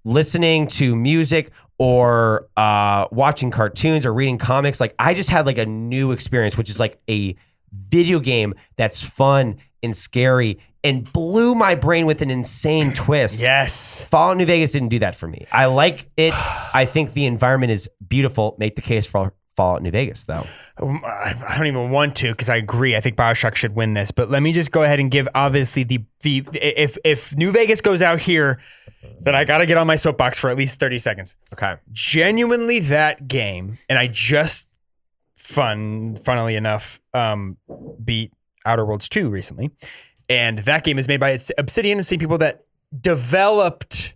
listening to music or watching cartoons or reading comics. Like I just had like a new experience, which is like a video game that's fun and scary and blew my brain with an insane twist. Yes. Fallout New Vegas didn't do that for me. I like it. I think the environment is beautiful. Make the case for Fallout New Vegas, though. I don't even want to because I agree. I think BioShock should win this. But let me just go ahead and give obviously the if New Vegas goes out here, then I got to get on my soapbox for at least 30 seconds. Okay. Genuinely, that game, and I just funnily enough, beat Outer Worlds 2 recently, and that game is made by Obsidian, the same people that developed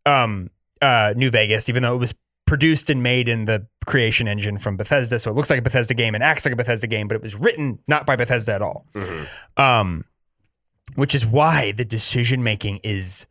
New Vegas, even though it was produced and made in the creation engine from Bethesda, so it looks like a Bethesda game and acts like a Bethesda game, but it was written not by Bethesda at all. Mm-hmm. Which is why the decision making is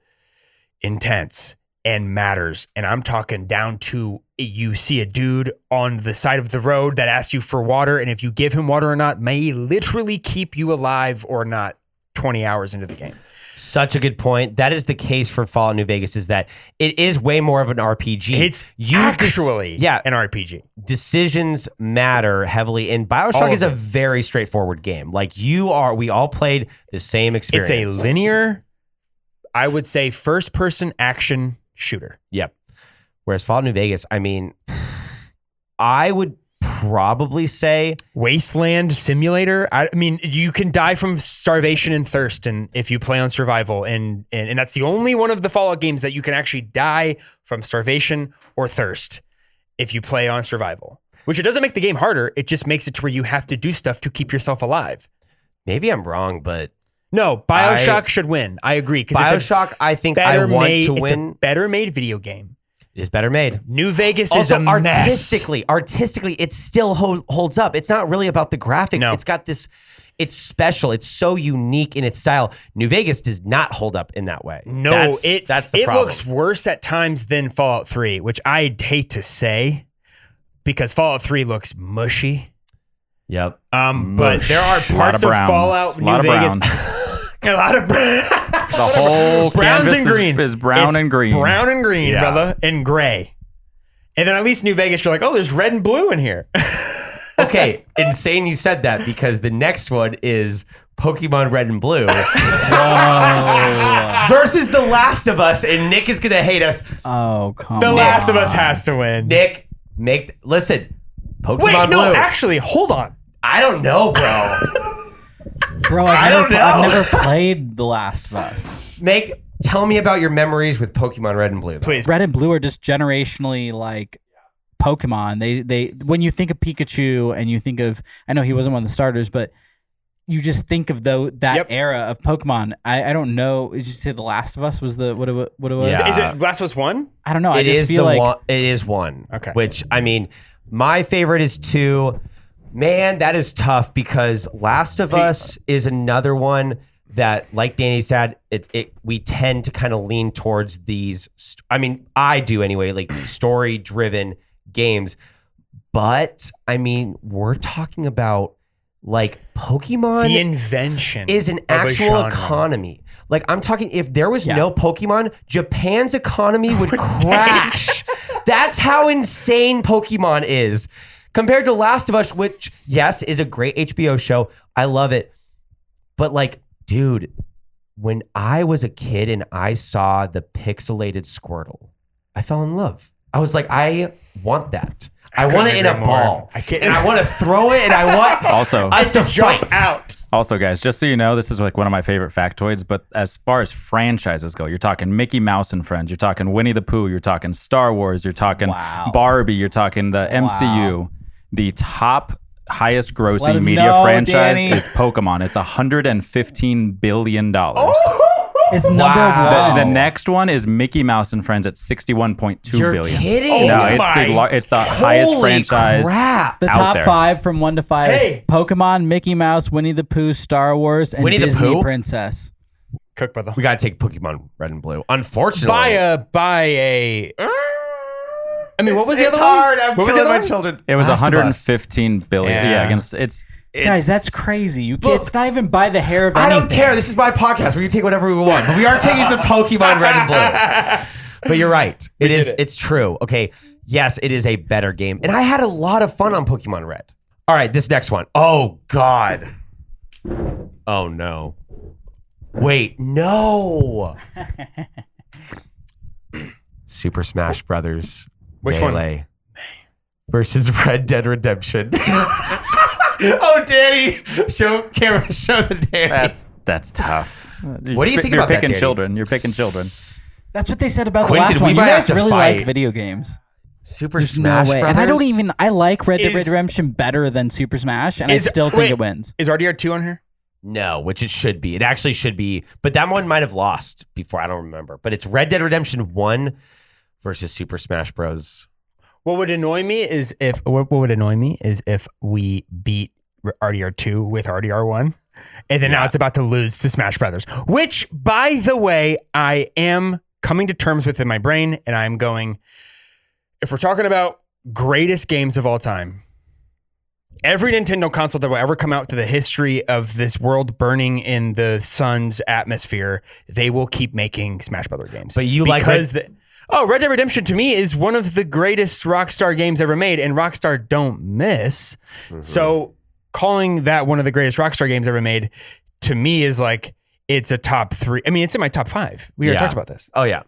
intense and matters. And I'm talking down to you see a dude on the side of the road that asks you for water, and if you give him water or not may literally keep you alive or not 20 hours into the game. Such a good point. That is the case for Fallout New Vegas, is that it is way more of an RPG. It's actually an RPG. Decisions matter heavily, and BioShock is a very straightforward game. Like we all played the same experience. It's a linear, I would say, first-person action shooter. Yep. Whereas Fallout New Vegas, I mean, I would probably say Wasteland Simulator. I mean, you can die from starvation and thirst, and if you play on survival, and that's the only one of the Fallout games that you can actually die from starvation or thirst if you play on survival. Which it doesn't make the game harder. It just makes it to where you have to do stuff to keep yourself alive. maybe I'm wrong, but No, BioShock should win. I agree. BioShock, I think I want to win. It's a better made video game. It's better made. New Vegas Also, is a mess. artistically, it still holds up. It's not really about the graphics. No. It's got this. It's special. It's so unique in its style. New Vegas does not hold up in that way. No, that's the it problem. looks worse at times than Fallout 3, which I hate to say because Fallout 3 looks mushy. Yep. But there are parts of Fallout New Vegas. A lot of the whole browns canvas and green. is brown It's and green. Brown and green, Yeah. brother, and gray. And then at least New Vegas, you're like, oh, there's red and blue in here. Okay, insane you said that because the next one is Pokemon Red and Blue versus The Last of Us, and Nick is gonna hate us. Oh, come The on. Last of Us has to win. Nick, listen. Pokemon Wait, Blue. no, actually, hold on. I don't know, bro. Bro, don't know. I've never played The Last of Us. Tell me about your memories with Pokemon Red and Blue. Please. Red and Blue are just generationally like Pokemon. They when you think of Pikachu and you think of, I know he wasn't one of the starters, but you just think of that era of Pokemon. I don't know. Did you say The Last of Us was what it was? Yeah. Is it Last of Us 1? I don't know. I It just is feel the like one. It is one. Okay. Which I mean, my favorite is 2. Man, that is tough because Last of Us is another one that, like Danny said, we tend to kind of lean towards these. I mean, I do anyway, like story-driven games. But I mean, we're talking about like Pokemon. The invention is an of a actual genre. economy. Like I'm talking, if there was no Pokemon, Japan's economy would crash. That's how insane Pokemon is. Compared to Last of Us, which, yes, is a great HBO show. I love it. But like, dude, when I was a kid and I saw the pixelated Squirtle, I fell in love. I was like, I want that. I want it in a ball. And I want to throw it and I want Also- us to Jump fight. out. Also, guys, just so you know, this is like one of my favorite factoids, but as far as franchises go, you're talking Mickey Mouse and Friends, you're talking Winnie the Pooh, you're talking Star Wars, you're talking Barbie, you're talking the MCU. The top highest Let grossing 'em media know, franchise Danny. is Pokemon. It's $115 billion. it's number one. The next one is Mickey Mouse and Friends at $61.2 You're billion. kidding? No, Oh it's the highest Holy franchise. crap. The out top there. 5 from 1 to 5 is Hey. Pokemon, Mickey Mouse, Winnie the Pooh, Star Wars, and Winnie the Disney Pooh? Princess. Cook, brother. We got to take Pokemon Red and Blue. Unfortunately. Buy a. I mean, what was the It's other hard. one? I'm What was killing the my other one? children. It was Last of Us. 115 billion. Yeah. Yeah, against it's Guys, that's crazy. It's not even by the hair of I anything. don't care. This is my podcast. We can take whatever we want. But we are taking the Pokemon Red and Blue. But you're right. It's true. Okay. Yes, it is a better game. And I had a lot of fun on Pokemon Red. All right, this next one. Oh, God. Oh, no. Wait, no. Super Smash Brothers. Which one? Melee versus Red Dead Redemption. Oh, Danny. Show the Danny. That's tough. What do you think You're about that, picking Danny? children. You're picking children. That's what they said about Quentin, the last we one. You might have guys to really fight. like video games. Super There's Smash no way. Brothers. And I like Red Dead Is- Redemption better than Super Smash, and I still think wait, it wins. Is RDR2 on here? No, which it should be. It actually should be. But that one might have lost before. I don't remember. But it's Red Dead Redemption 1 versus Super Smash Bros. What would annoy me is if we beat RDR2 with RDR1, and then now it's about to lose to Smash Brothers. Which, by the way, I am coming to terms with in my brain, and I'm going. If we're talking about greatest games of all time, every Nintendo console that will ever come out to the history of this world burning in the sun's atmosphere, they will keep making Smash Brothers games. But you like Red Dead Redemption to me is one of the greatest Rockstar games ever made, and Rockstar don't miss. So calling that one of the greatest Rockstar games ever made to me is like it's a top 3. I mean, it's in my top 5. We already talked about this. Oh, yeah.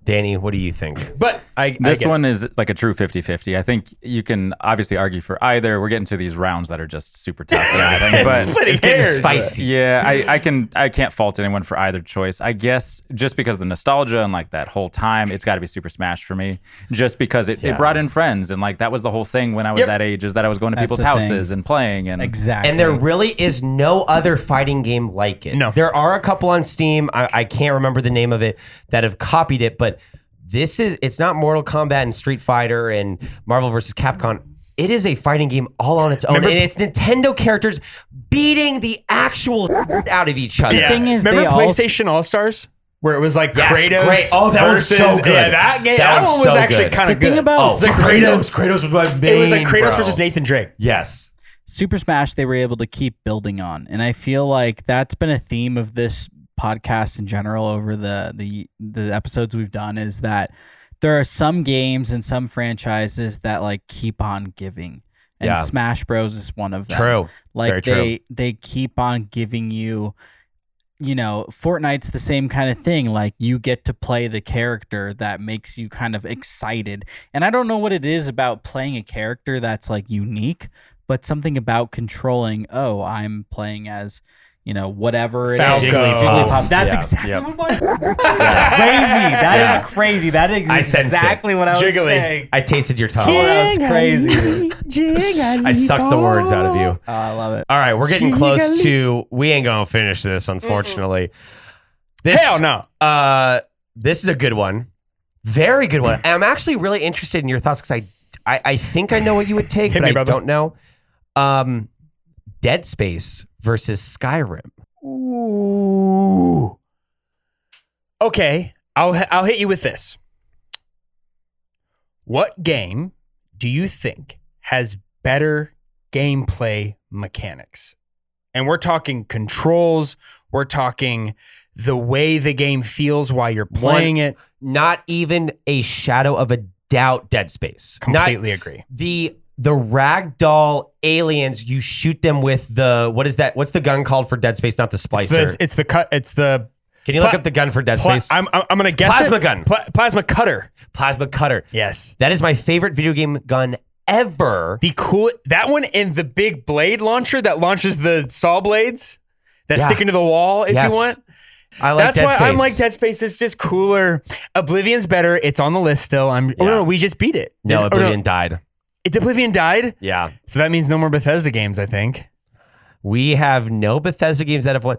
Danny, what do you think? But This one is like a true 50-50. I think you can obviously argue for either. We're getting to these rounds that are just super tough and everything. But It's getting spicy. yeah, I can't fault anyone for either choice. I guess just because of the nostalgia and like that whole time, it's got to be Super Smash for me. Just because it brought in friends, and like that was the whole thing when I was that age, is that I was going to people's houses and playing. And Exactly. And there really is no other fighting game like it. No. There are a couple on Steam. I can't remember the name of it that have copied it, but it's not Mortal Kombat and Street Fighter and Marvel vs. Capcom. It is a fighting game all on its own. And it's Nintendo characters beating the actual out of each other. The thing is, remember they all PlayStation All-Stars? Where it was like Yes, Kratos. great. Oh, that was versus, so good. Yeah, that game. That That was one was so actually good. kind of The good. thing about Oh, Kratos was my main, it was like Kratos bro. versus Nathan Drake. Yes. Super Smash, they were able to keep building on, and I feel like that's been a theme of this podcast in general over the episodes we've done, is that there are some games and some franchises that like keep on giving, and Yeah. Smash Bros is one of them. True. Like Very they keep on giving you, Fortnite's the same kind of thing. Like you get to play the character that makes you kind of excited. And I don't know what it is about playing a character that's like unique, but something about controlling, I'm playing as, whatever it is. Falco. Jigglypuff. That's Yeah. exactly Yep. what my crazy. That is crazy. That is I sensed it. exactly what I was Jiggly. saying. I tasted your tongue. Oh, that was crazy. I sucked the words out of you. Oh, I love it. All right, we're getting close to. We ain't gonna finish this, unfortunately. This, Hell no. This is a good one, very good one. And I'm actually really interested in your thoughts because I think I know what you would take, Hit but me, I brother. don't know. Dead Space versus Skyrim. Ooh. Okay, I'll hit you with this. What game do you think has better gameplay mechanics? And we're talking controls, we're talking the way the game feels while you're playing it. Not even a shadow of a doubt. Dead Space. Completely agree. The ragdoll aliens, you shoot them with the, what is that? What's the gun called for Dead Space? Not the splicer. It's the cut. It's the. Can you look up the gun for Dead Space? I'm gonna guess Plasma it. gun. Plasma cutter. Plasma cutter. Yes. That is my favorite video game gun ever. The cool that one and the big blade launcher that launches the saw blades that Yeah. stick into the wall if Yes. you want. I like That's Dead why Space. I'm like Dead Space. It's just cooler. Oblivion's better. It's on the list still. Oh no, we just beat it. No, Did- Oblivion died. Oblivion died. Yeah. So that means no more Bethesda games, I think. We have no Bethesda games that have won.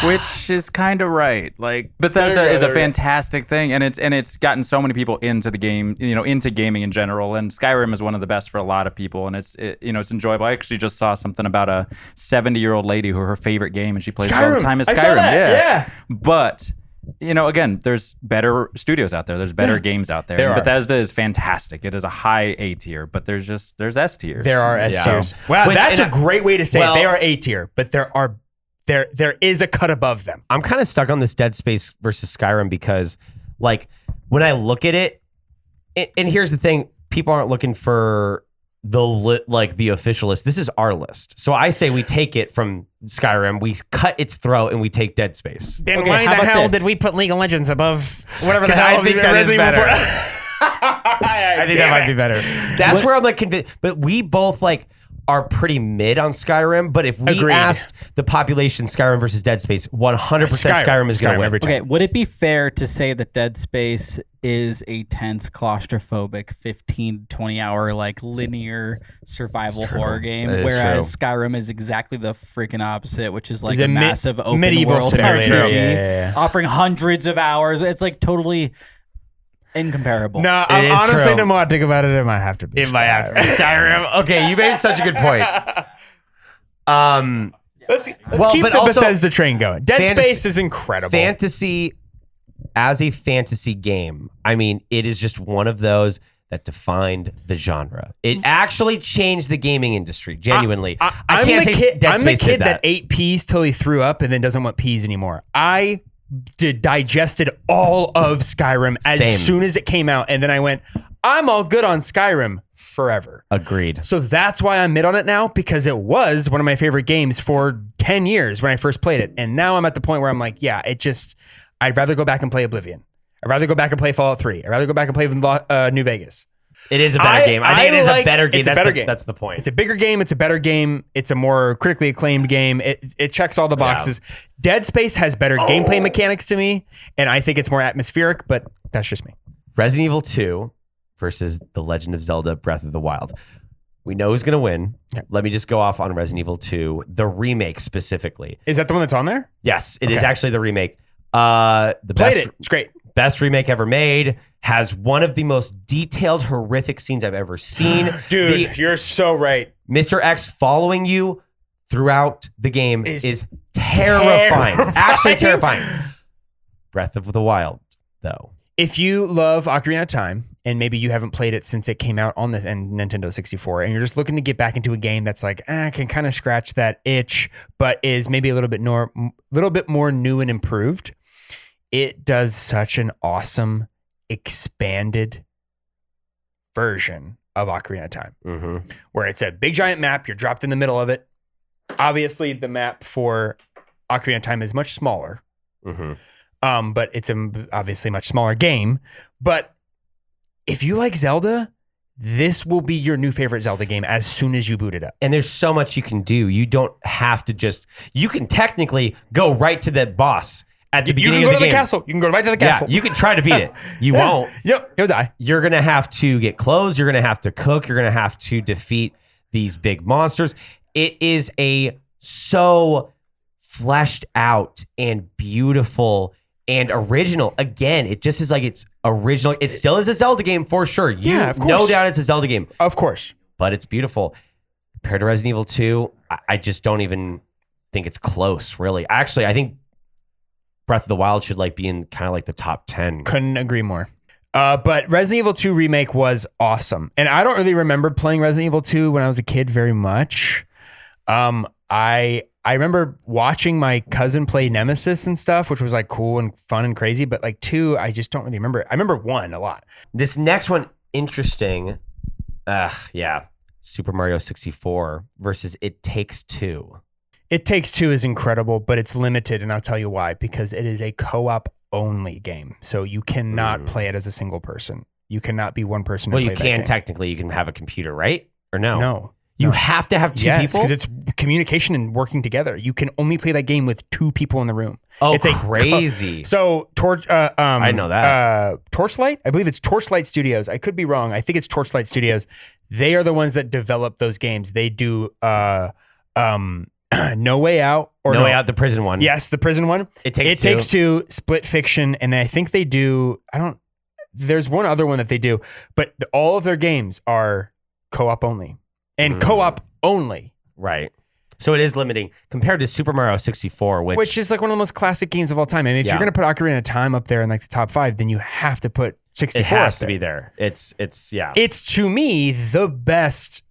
Which is kind of right. Like Bethesda is a fantastic thing, and it's gotten so many people into the game, into gaming in general. And Skyrim is one of the best for a lot of people, and it's enjoyable. I actually just saw something about a 70-year-old lady who her favorite game, and she plays it all the time, is I saw Skyrim. that, yeah. But again, there's better studios out there. There's better games out there. There And are. Bethesda is fantastic. It is a high A tier, but there's S tiers. There are S Yeah. tiers. Wow, Which- that's and a great way to say well- it. They are A tier, but there is a cut above them. I'm kind of stuck on this Dead Space versus Skyrim because, like, when I look at it, and here's the thing: people aren't looking for the official list. This is our list. So I say we take it from Skyrim, we cut its throat, and we take Dead Space. Then Okay, why how the about hell this? did we put League of Legends above whatever the Because hell? I think that is Resident Evil better. 4? I think that might be better. That's where I'm like convinced. But we both are pretty mid on Skyrim. But if we Agreed. asked the population Skyrim versus Dead Space, 100% Skyrim is going to win. every time. Okay, would it be fair to say that Dead Space is a tense, claustrophobic, 15 to 20 hour linear survival horror game, That is whereas Skyrim is exactly the freaking opposite, which is like It's a a massive open medieval world simulator. RPG, Yeah. offering hundreds of hours. It's like totally incomparable. No, It is honestly, true. the more I think about it, it might have to be. It might have to be Skyrim. Okay, you made such a good point. Let's Well, keep but the also- Bethesda train going. Dead Fantasy- Space is incredible. Fantasy, as a fantasy game, I mean, it is just one of those that defined the genre. It actually changed the gaming industry, genuinely. I I'm can't the say kid, Dead I'm Space the kid did that ate peas till he threw up and then doesn't want peas anymore. I digested all of Skyrim as Same. soon as it came out, and then I went, I'm all good on Skyrim forever. Agreed. So that's why I'm mid on it now, because it was one of my favorite games for 10 years when I first played it. And now I'm at the point where I'm like, yeah, I'd rather go back and play Oblivion. I'd rather go back and play Fallout 3. I'd rather go back and play New Vegas. It is a better game. I think it is a better game. It's a better game. That's the point. It's a bigger game. It's a better game. It's a more critically acclaimed game. It checks all the boxes. Yeah. Dead Space has better gameplay mechanics to me, and I think it's more atmospheric, but that's just me. Resident Evil 2 versus The Legend of Zelda Breath of the Wild. We know who's going to win. Yeah. Let me just go off on Resident Evil 2, the remake specifically. Is that the one that's on there? Yes, it is actually the remake. It's great. Best remake ever made. Has one of the most detailed, horrific scenes I've ever seen. Dude, you're so right. Mr. X following you throughout the game is terrifying. Actually terrifying. Breath of the Wild, though. If you love Ocarina of Time, and maybe you haven't played it since it came out on the Nintendo 64, and you're just looking to get back into a game that's like, I can kind of scratch that itch, but is maybe a little bit more new and improved, it does such an awesome expanded version of Ocarina of Time, where it's a big giant map. You're dropped in the middle of it. Obviously, the map for Ocarina of Time is much smaller, but it's obviously much smaller game. But if you like Zelda, this will be your new favorite Zelda game as soon as you boot it up. And there's so much you can do. You don't have to you can technically go right to the boss at the beginning of the game. You can go to the castle. You can go right to the castle. Yeah, you can try to beat it. You won't. Yep, you'll die. You're going to have to get clothes. You're going to have to cook. You're going to have to defeat these big monsters. It is so fleshed out and beautiful and original. Again, it just is like it's original. It still is a Zelda game for sure. Of course. No doubt it's a Zelda game. Of course. But it's beautiful. Compared to Resident Evil 2, I just don't even think it's close, really. Actually, I think Breath of the Wild should be in kind of the top 10. Couldn't agree more. But Resident Evil 2 remake was awesome. And I don't really remember playing Resident Evil 2 when I was a kid very much. I remember watching my cousin play Nemesis and stuff, which was cool and fun and crazy. But 2, I just don't really remember. I remember 1 a lot. This next one, interesting. Super Mario 64 versus It Takes Two. It Takes Two is incredible, but it's limited, and I'll tell you why. Because it is a co-op only game, so you cannot play it as a single person. You cannot be one person. Well, you can technically. You can have a computer, right? Or no? No. You have to have two people? because it's communication and working together. You can only play that game with 2 people in the room. Oh, it's crazy. So, I know that. Torchlight? I believe it's Torchlight Studios. I could be wrong. I think it's Torchlight Studios. They are the ones that develop those games. They do No Way Out. No Way Out, the prison one. Yes, the prison one. It Takes Two, Split Fiction, and I think they do, there's one other one that they do, but all of their games are co-op only. And co-op only. Right. So it is limiting compared to Super Mario 64, which is one of the most classic games of all time. I mean, if you're going to put Ocarina of Time up there in the top 5, then you have to put 64 It has to be there. It's It's to me the best.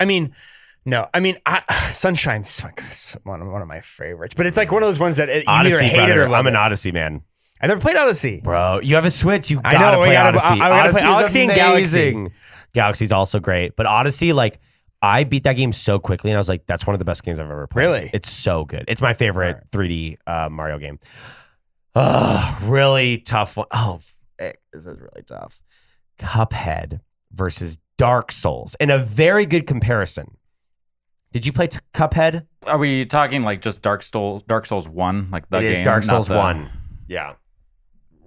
Sunshine's one of my favorites, but it's one of those ones that you Odyssey, either hate it or love I'm an it. Odyssey man. I never played Odyssey. Bro, you have a Switch. You I gotta know, play Odyssey. I gotta play Odyssey and Galaxy. Galaxy's also great, but Odyssey, I beat that game so quickly, and I was like, that's one of the best games I've ever played. Really? It's so good. It's my favorite 3D Mario game. Really tough one. Oh, frick, this is really tough. Cuphead versus Dark Souls, in a very good comparison. Did you play Cuphead? Are we talking just Dark Souls 1, the game? It is Dark Souls 1. Yeah.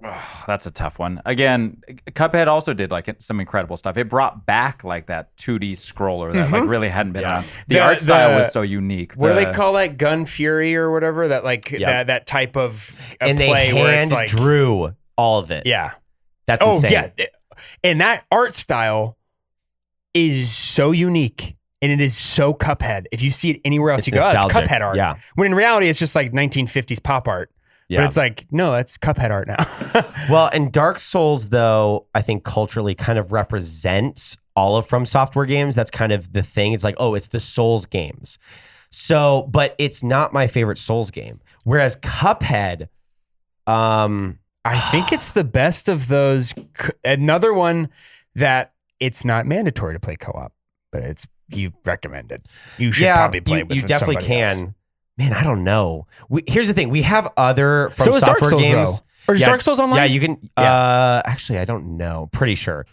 Oh, that's a tough one. Again, Cuphead also did some incredible stuff. It brought back that 2D scroller that really hadn't been on. The art style was so unique. What do they call that? Gun Fury or whatever? That that type of and play they where it's drew all of it. Yeah. That's insane. Yeah. And that art style is so unique. And it is so Cuphead. If you see it anywhere else It's you go, nostalgic. it's Cuphead art. Yeah. When in reality, it's just 1950s pop art. Yeah. But it's no, that's Cuphead art now. Well, and Dark Souls, though, I think culturally kind of represents all of From Software games. That's kind of the thing. It's it's the Souls games. So, but it's not my favorite Souls game. Whereas Cuphead, I think it's the best of those. Another one that it's not mandatory to play co-op, but you recommend it. You should probably play with you definitely somebody can. else. Man, I don't know. Here's the thing. We have other From So is Dark Software Souls, games. though. Or is Dark Souls online? Yeah, you can. Actually, I don't know. Pretty sure.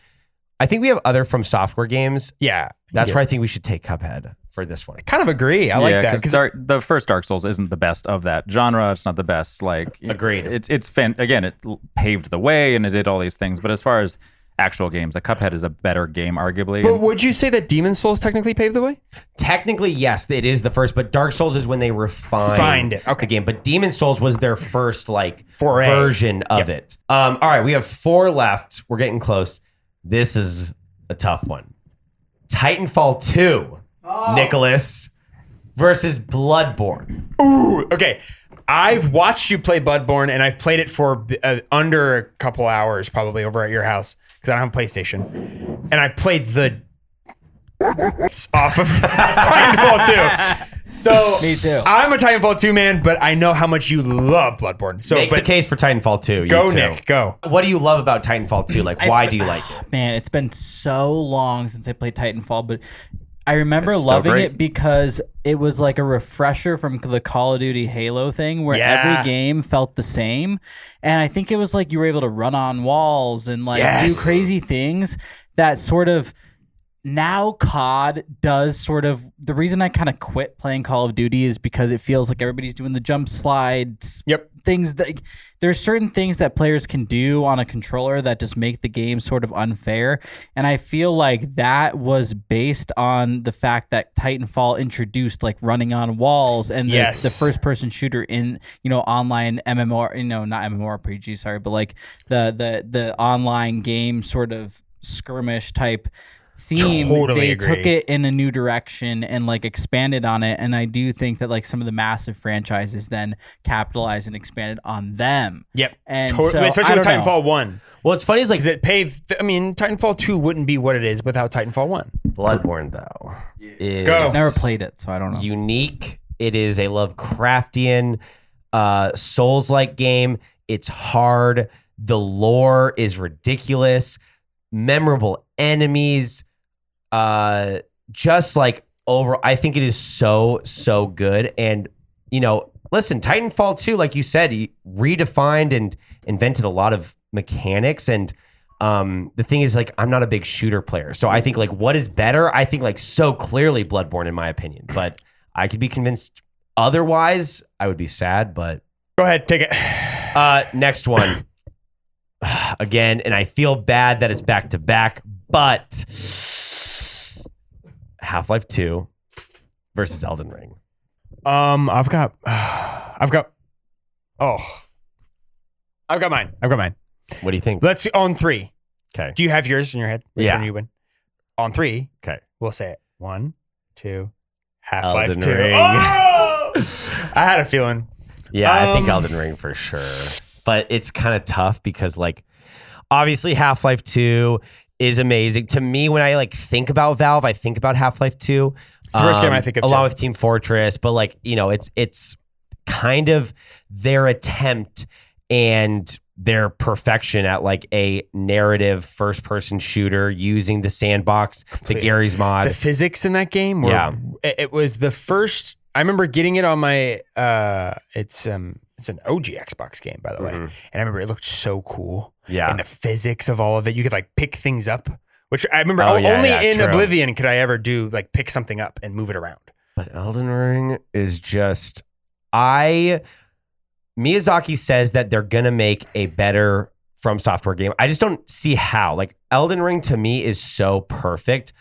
I think we have other From Software games. Yeah. That's where I think we should take Cuphead for this one. Kind of agree. I like that. Because the first Dark Souls isn't the best of that genre. It's not the best. Like, Agreed. Again, it paved the way and it did all these things. But as far as actual games, like Cuphead is a better game, arguably. But would you say that Demon Souls technically paved the way? Technically, yes, it is the first, but Dark Souls is when they refined the game. But Demon Souls was their first version of it. All right, we have 4 left. We're getting close. This is a tough one. Titanfall 2, Nicholas, versus Bloodborne. Ooh, okay. I've watched you play Bloodborne, and I've played it for under a couple hours, probably over at your house, because I don't have a PlayStation. And I've played the off of Titanfall 2. So Me too. I'm a Titanfall 2 man, but I know how much you love Bloodborne. So Make the case for Titanfall 2. Go, you too. Nick, go. What do you love about Titanfall 2? Like, why do you like it? Man, it's been so long since I played Titanfall, but I remember It's still loving great. it because it was like a refresher from the Call of Duty Halo thing where every game felt the same. And I think it was like you were able to run on walls and like do crazy things that sort of now COD does sort of the reason I kind of quit playing Call of Duty is because it feels like everybody's doing the jump slides. Things that there's certain things that players can do on a controller that just make the game sort of unfair. And I feel like that was based on the fact that Titanfall introduced like running on walls and the first person shooter in, online MMO, not MMORPG, sorry, but like the online game sort of skirmish type theme. They took it in a new direction and like expanded on it, and I do think that like some of the massive franchises then capitalized and expanded on them. And so, especially with Titanfall 1. Well, it's funny is like it paved. I mean, Titanfall 2 wouldn't be what it is without Titanfall 1. Bloodborne though is Go. Never played it, so I don't know. unique. It is a Lovecraftian Souls-like game. It's hard. The lore is ridiculous. Memorable enemies. Just like over, I think it is so good. And listen, Titanfall 2, like you said, he redefined and invented a lot of mechanics. And the thing is, like, I'm not a big shooter player, so I think like what is better? I think like so clearly Bloodborne, in my opinion. But I could be convinced otherwise. I would be sad. But go ahead, take it. Next one. Again, and I feel bad that it's back to back, but Half-Life 2 versus Elden Ring. I've got mine. What do you think? Let's on 3. Okay. Do you have yours in your head? Which one you win? On 3. Okay. We'll say it. 1, 2, Half-Life Elden 2. Ring. Oh! I had a feeling. Yeah, I think Elden Ring for sure. But it's kind of tough because like obviously Half-Life 2 is amazing. To me, when I like think about Valve, I think about Half-Life 2. It's the first game I think of along too. with Team Fortress, but like, it's kind of their attempt and their perfection at like a narrative first-person shooter using the sandbox, the Gary's mod. The physics in that game were, it was the first. I remember getting it on my it's an OG Xbox game, by the way. And I remember it looked so cool. Yeah. And the physics of all of it, you could like pick things up, which I remember only in true. Oblivion could I ever do like pick something up and move it around. But Elden Ring is just Miyazaki says that they're going to make a better From Software game. I just don't see how. Like Elden Ring to me is so perfect.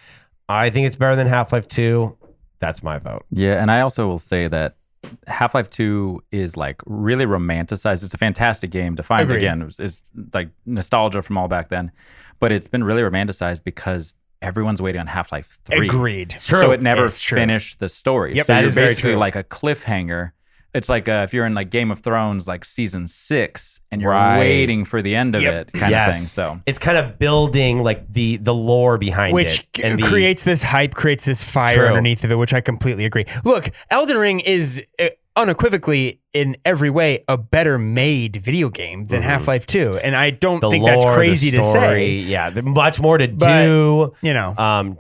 I think it's better than Half-Life 2. That's my vote. Yeah, and I also will say that Half-Life 2 is like really romanticized. It's a fantastic game. Defined again, it's like nostalgia from all back then, but it's been really romanticized because everyone's waiting on Half-Life 3. Agreed. So it never finished the story. Yep, so that you're is very basically true. like a cliffhanger. It's like if you're in like Game of Thrones, like season 6, and you're waiting for the end of it, kind of thing. So it's kind of building like the lore behind which it, and creates this hype, creates this fire underneath of it, which I completely agree. Look, Elden Ring is unequivocally in every way a better made video game than Half-Life 2, and I don't think lore, that's crazy to say. Yeah, there's much more to do.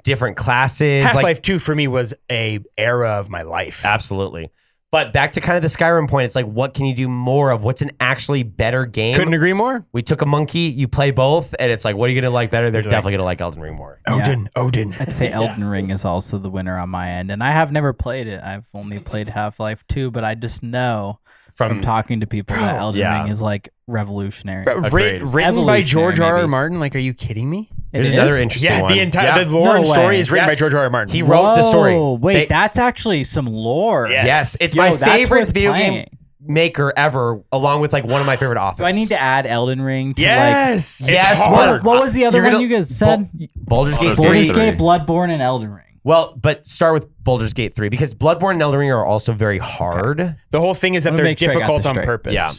Different classes. Half-Life 2 for me was a era of my life. Absolutely. But back to kind of the Skyrim point, it's like, what can you do more of? What's an actually better game? Couldn't agree more. We took a monkey, you play both, and it's like, what are you going to like better? They're definitely going to like Elden Ring more. Odin. I'd say Elden Ring is also the winner on my end. And I have never played it. I've only played Half-Life 2, but I just know from talking to people that Elden Ring is like revolutionary. Written by George R.R. maybe. Interesting. Like, are you kidding me? Here's another interesting one. The entire the lore and No story way. is written by Yes. George R.R. Martin. He wrote the story. Wait, that's actually some lore. Yes, it's Yo, my that's favorite worth video playing. game maker ever, along with like one of my favorite authors. Do I need to add Elden Ring to Yes, it's Yes, hard. what was the other You're one gonna- you guys said? Baldur's Gate 3. Baldur's 3. Gate, Bloodborne, and Elden Ring. Well, but start with Baldur's Gate 3 because Bloodborne and Elden Ring are also very hard. The whole thing is that Let me they're make sure I got difficult this on straight. purpose. Yeah.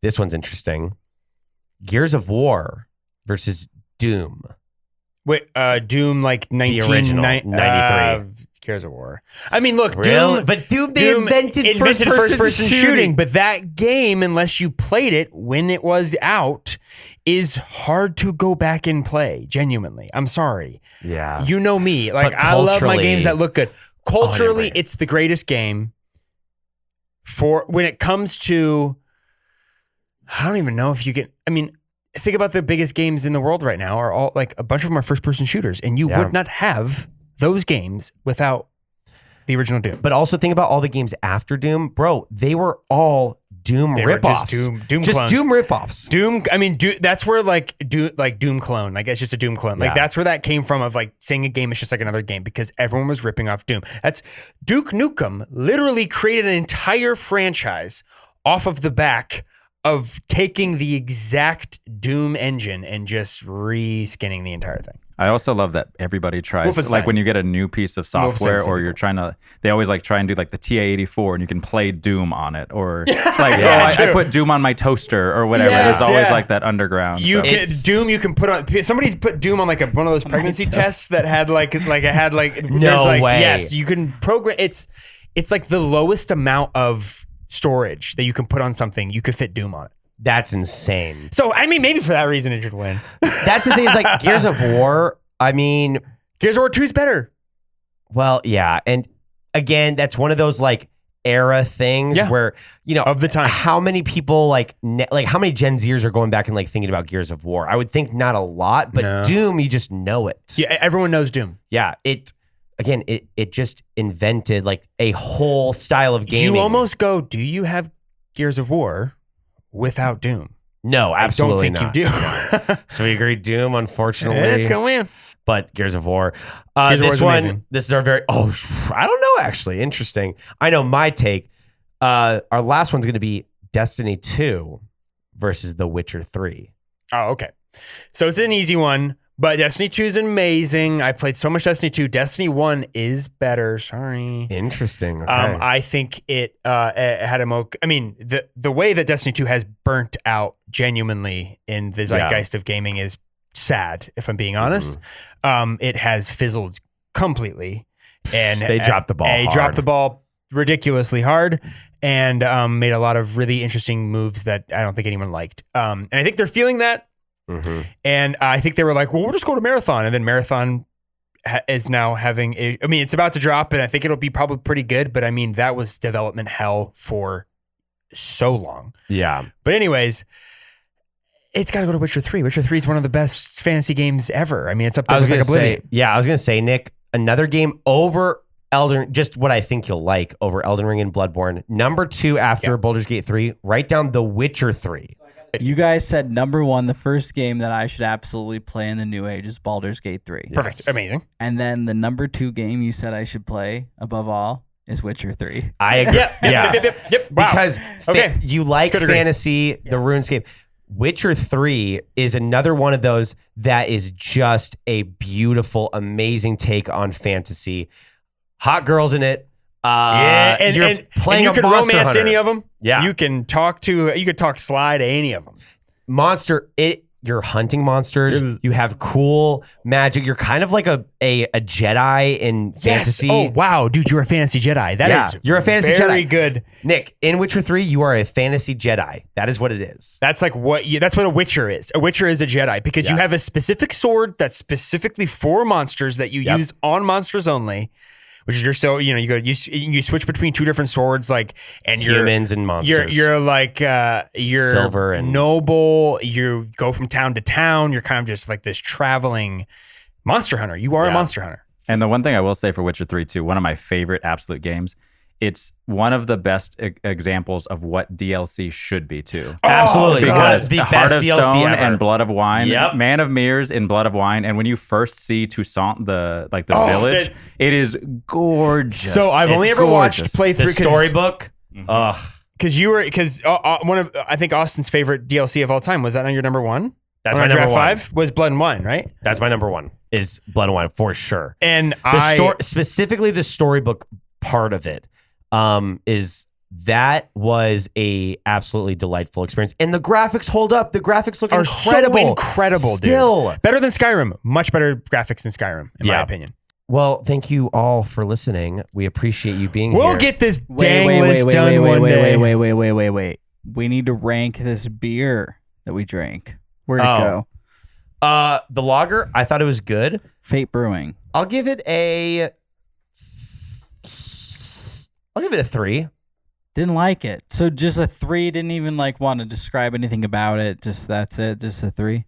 This one's interesting. Gears of War versus Doom. Wait, Doom like 93. Gears of War. I mean, look, Really? Doom, But Doom, they invented first-person shooting. but that game, unless you played it when it was out, is hard to go back and play. Genuinely, I'm sorry. Yeah. You know me. Like, But I love my culturally- games that look good. Culturally, never. it's the greatest game. For when it comes to, I don't even know if you can. I mean, think about the biggest games in the world right now are all like a bunch of them are first-person shooters, and you Yeah. would not have those games without the original Doom. But also think about all the games after Doom. Bro, they were all Doom They were ripoffs. just Doom just clones. Doom ripoffs. Doom, I mean, that's where Doom clone, like it's just a Doom clone. Like Yeah. that's where that came from of like saying a game is just like another game because everyone was ripping off Doom. That's Duke Nukem literally created an entire franchise off of the back of taking the exact Doom engine and just re-skinning the entire thing. I also love that everybody tries to, Wolfenstein. like when you get a new piece of software Wolfenstein. or you're trying to, they always like try and do like the TA84 and you can play Doom on it or like, I true. put Doom on my toaster or whatever. Yes, There's always yeah. like that underground. You so. can It's- Doom. You can put on. Somebody put Doom on like one of those pregnancy tests that had like it had like No there's like, way. Yes, you can program. It's like the lowest amount of storage that you can put on something. You could fit Doom on it. That's insane. So I mean, maybe for that reason it should win. That's the thing is like Gears of War. I mean, Gears of War 2 is better. well, yeah. And again, that's one of those like era things Yeah. where, you know, Of the time. how many people like how many Gen Zers are going back and like thinking about Gears of War? I would think not a lot, but No. Doom, you just know it. Yeah, everyone knows Doom. Yeah, it just invented like a whole style of gaming. You almost go, do you have Gears of War without Doom? no, absolutely I don't think not. you do. So we agree, Doom, unfortunately. It's gonna win. But Gears of War. Gears of This War's one, amazing. this is our very, I don't know, actually. Interesting. I know my take. Our last one's going to be Destiny 2 versus The Witcher 3. Oh, okay. So it's an easy one, but Destiny 2 is amazing. I played so much Destiny 2. Destiny 1 is better. Sorry. Interesting. Okay. I think it had I mean, the way that Destiny 2 has burnt out genuinely in the zeitgeist of gaming is sad, if I'm being honest. It has fizzled completely. And They dropped the ball They hard. dropped the ball ridiculously hard and made a lot of really interesting moves that I don't think anyone liked. And I think they're feeling that. Mhm. And I think they were like, well, we'll just go to Marathon. And then Marathon is now having I mean, it's about to drop and I think it'll be probably pretty good. But I mean, that was development hell for so long. Yeah. But anyways, it's got to go to Witcher 3. Witcher 3 is one of the best fantasy games ever. I mean, it's up there I was with going like to say, Oblivion. I was going to say, Nick, another game over Elden, just what I think you'll like over Elden Ring and Bloodborne. Number 2 after Baldur's Gate 3, write down The Witcher 3. You guys said number one, the first game that I should absolutely play in the new age is Baldur's Gate 3. Perfect. Amazing. And then the number 2 game you said I should play above all is Witcher 3. I agree. Yeah. Yep. Wow. Because Okay. you like Could agree. fantasy, the RuneScape. Witcher 3 is another one of those that is just a beautiful, amazing take on fantasy. Hot girls in it. And you're playing you a can monster romance hunter. any of them. Yeah. You can talk sly to any of them. You're hunting monsters. You have cool magic. You're kind of like a Jedi in fantasy. Yes. Oh, wow. Dude, you're a fantasy Jedi. That is you're a fantasy very Jedi. good. Nick, in Witcher 3, you are a fantasy Jedi. That is what it is. That's like that's what a Witcher is. A Witcher is a Jedi because you have a specific sword that's specifically for monsters that you use on monsters only, which is you switch between two different swords, like, and you're Humans and monsters. You're like you're Silver and- noble. You go from town to town. You're kind of just like this traveling monster hunter. You are a monster hunter. And the one thing I will say for Witcher 3 too, one of my favorite absolute games, it's one of the best examples of what DLC should be too. Absolutely. Because the Heart best of DLC Stone ever. and Blood of Wine, Yep. Man of Mirrors in Blood of Wine, and when you first see Toussaint, the village, it is gorgeous. So I've only It's ever watched gorgeous. playthrough the storybook. because one of I think Austin's favorite DLC of all time, was that on your number one? That's On my our number draft one. 5 was Blood and Wine, right? That's my number one. Is Blood and Wine for sure. And Specifically the storybook part of it, that was a absolutely delightful experience, and the graphics hold up. The graphics look are incredible, so incredible, Still, dude. Better than Skyrim. Much better graphics than Skyrim, in my opinion. well, thank you all for listening. We appreciate you being here. We'll get this dang list done one day. Wait. We need to rank this beer that we drank. Where'd it go? The lager. I thought it was good. Fate Brewing. I'll give it a 3. Didn't like it. So just a 3. Didn't even like want to describe anything about it. Just that's it. Just a 3.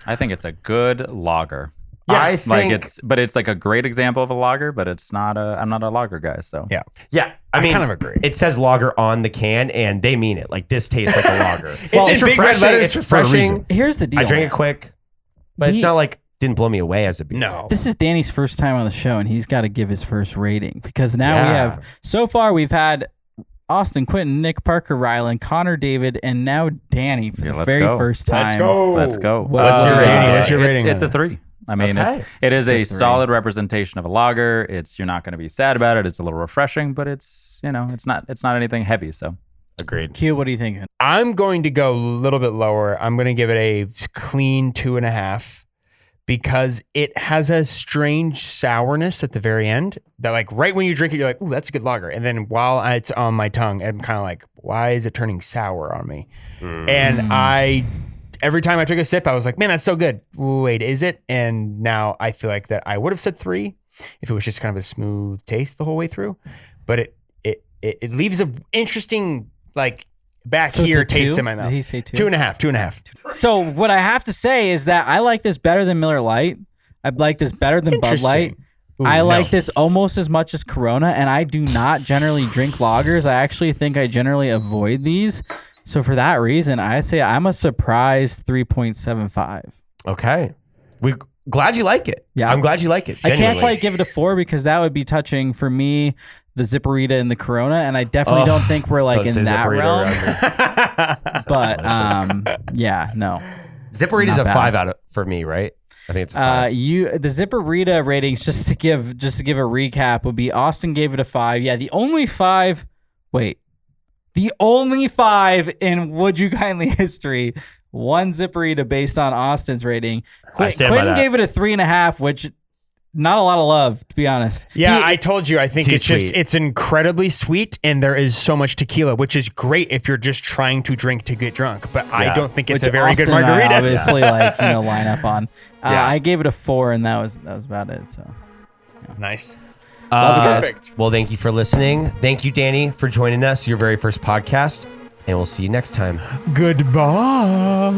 I think it's a good lager. I think it's like a great example of a lager, but it's not I'm not a lager guy, so Yeah. I mean, kind of agree. It says lager on the can, and they mean it. Like, this tastes like a lager. It's it's in big red refreshing. letters It's for a refreshing. reason. Here's the deal. I drank it quick, but it's We- not like didn't blow me away as a beer. No. This is Danny's first time on the show, and he's got to give his first rating because now we Yeah. have, so far we've had Austin, Quentin, Nick, Parker, Rylan, Connor, David, and now Danny for the let's very go. first time. Let's go. let's go. What's your rating? Danny, what's your rating? It's a 3. I mean, Okay. it is a It's a 3. solid representation of a lager. You're not going to be sad about it. It's a little refreshing, but it's not anything heavy. So Agreed. Q, what are you thinking? I'm going to go a little bit lower. I'm going to give it a clean 2.5 because it has a strange sourness at the very end that, like, right when you drink it, you're like, ooh, that's a good lager. And then while it's on my tongue, I'm kind of like, why is it turning sour on me? And every time I took a sip, I was like, man, that's so good. Wait, is it? And now I feel like that I would have said 3 if it was just kind of a smooth taste the whole way through. But it leaves a interesting, like, back So it's here a taste 2? in my mouth. Did he say 2? 2.5. So what I have to say is that I like this better than Miller Lite. I like this better than Bud Light. Interesting. Ooh, I no. like this almost as much as Corona, and I do not generally drink lagers. I actually think I generally avoid these. So for that reason, I say I'm a surprise 3.75. Okay. We glad you like it. Yeah. I'm glad you like it. I can't genuinely. quite give it a 4 because that would be touching for me the Zipperita and the Corona, and I definitely don't think we're like Don't in say that Zipperita realm. around me. But yeah, no. Zipperita's Not a bad. 5 out of for me, right? I think it's a 5. The Zipperita ratings, just to give a recap, would be Austin gave it a 5. Yeah, the only 5 in Would You Kindly history, one Zipperita based on Austin's rating. I stand by Quentin that. gave it a 3.5, which not a lot of love, to be honest. Yeah, He- I told you. I think Too it's just sweet. it's incredibly sweet, and there is so much tequila, which is great if you're just trying to drink to get drunk. But I don't think it's which a very Austin good and I margarita. obviously, line up on. Yeah. I gave it a 4, and that was about it. So Nice. Love you guys. Perfect. Well, thank you for listening. Thank you, Danny, for joining us, your very first podcast. And we'll see you next time. Goodbye.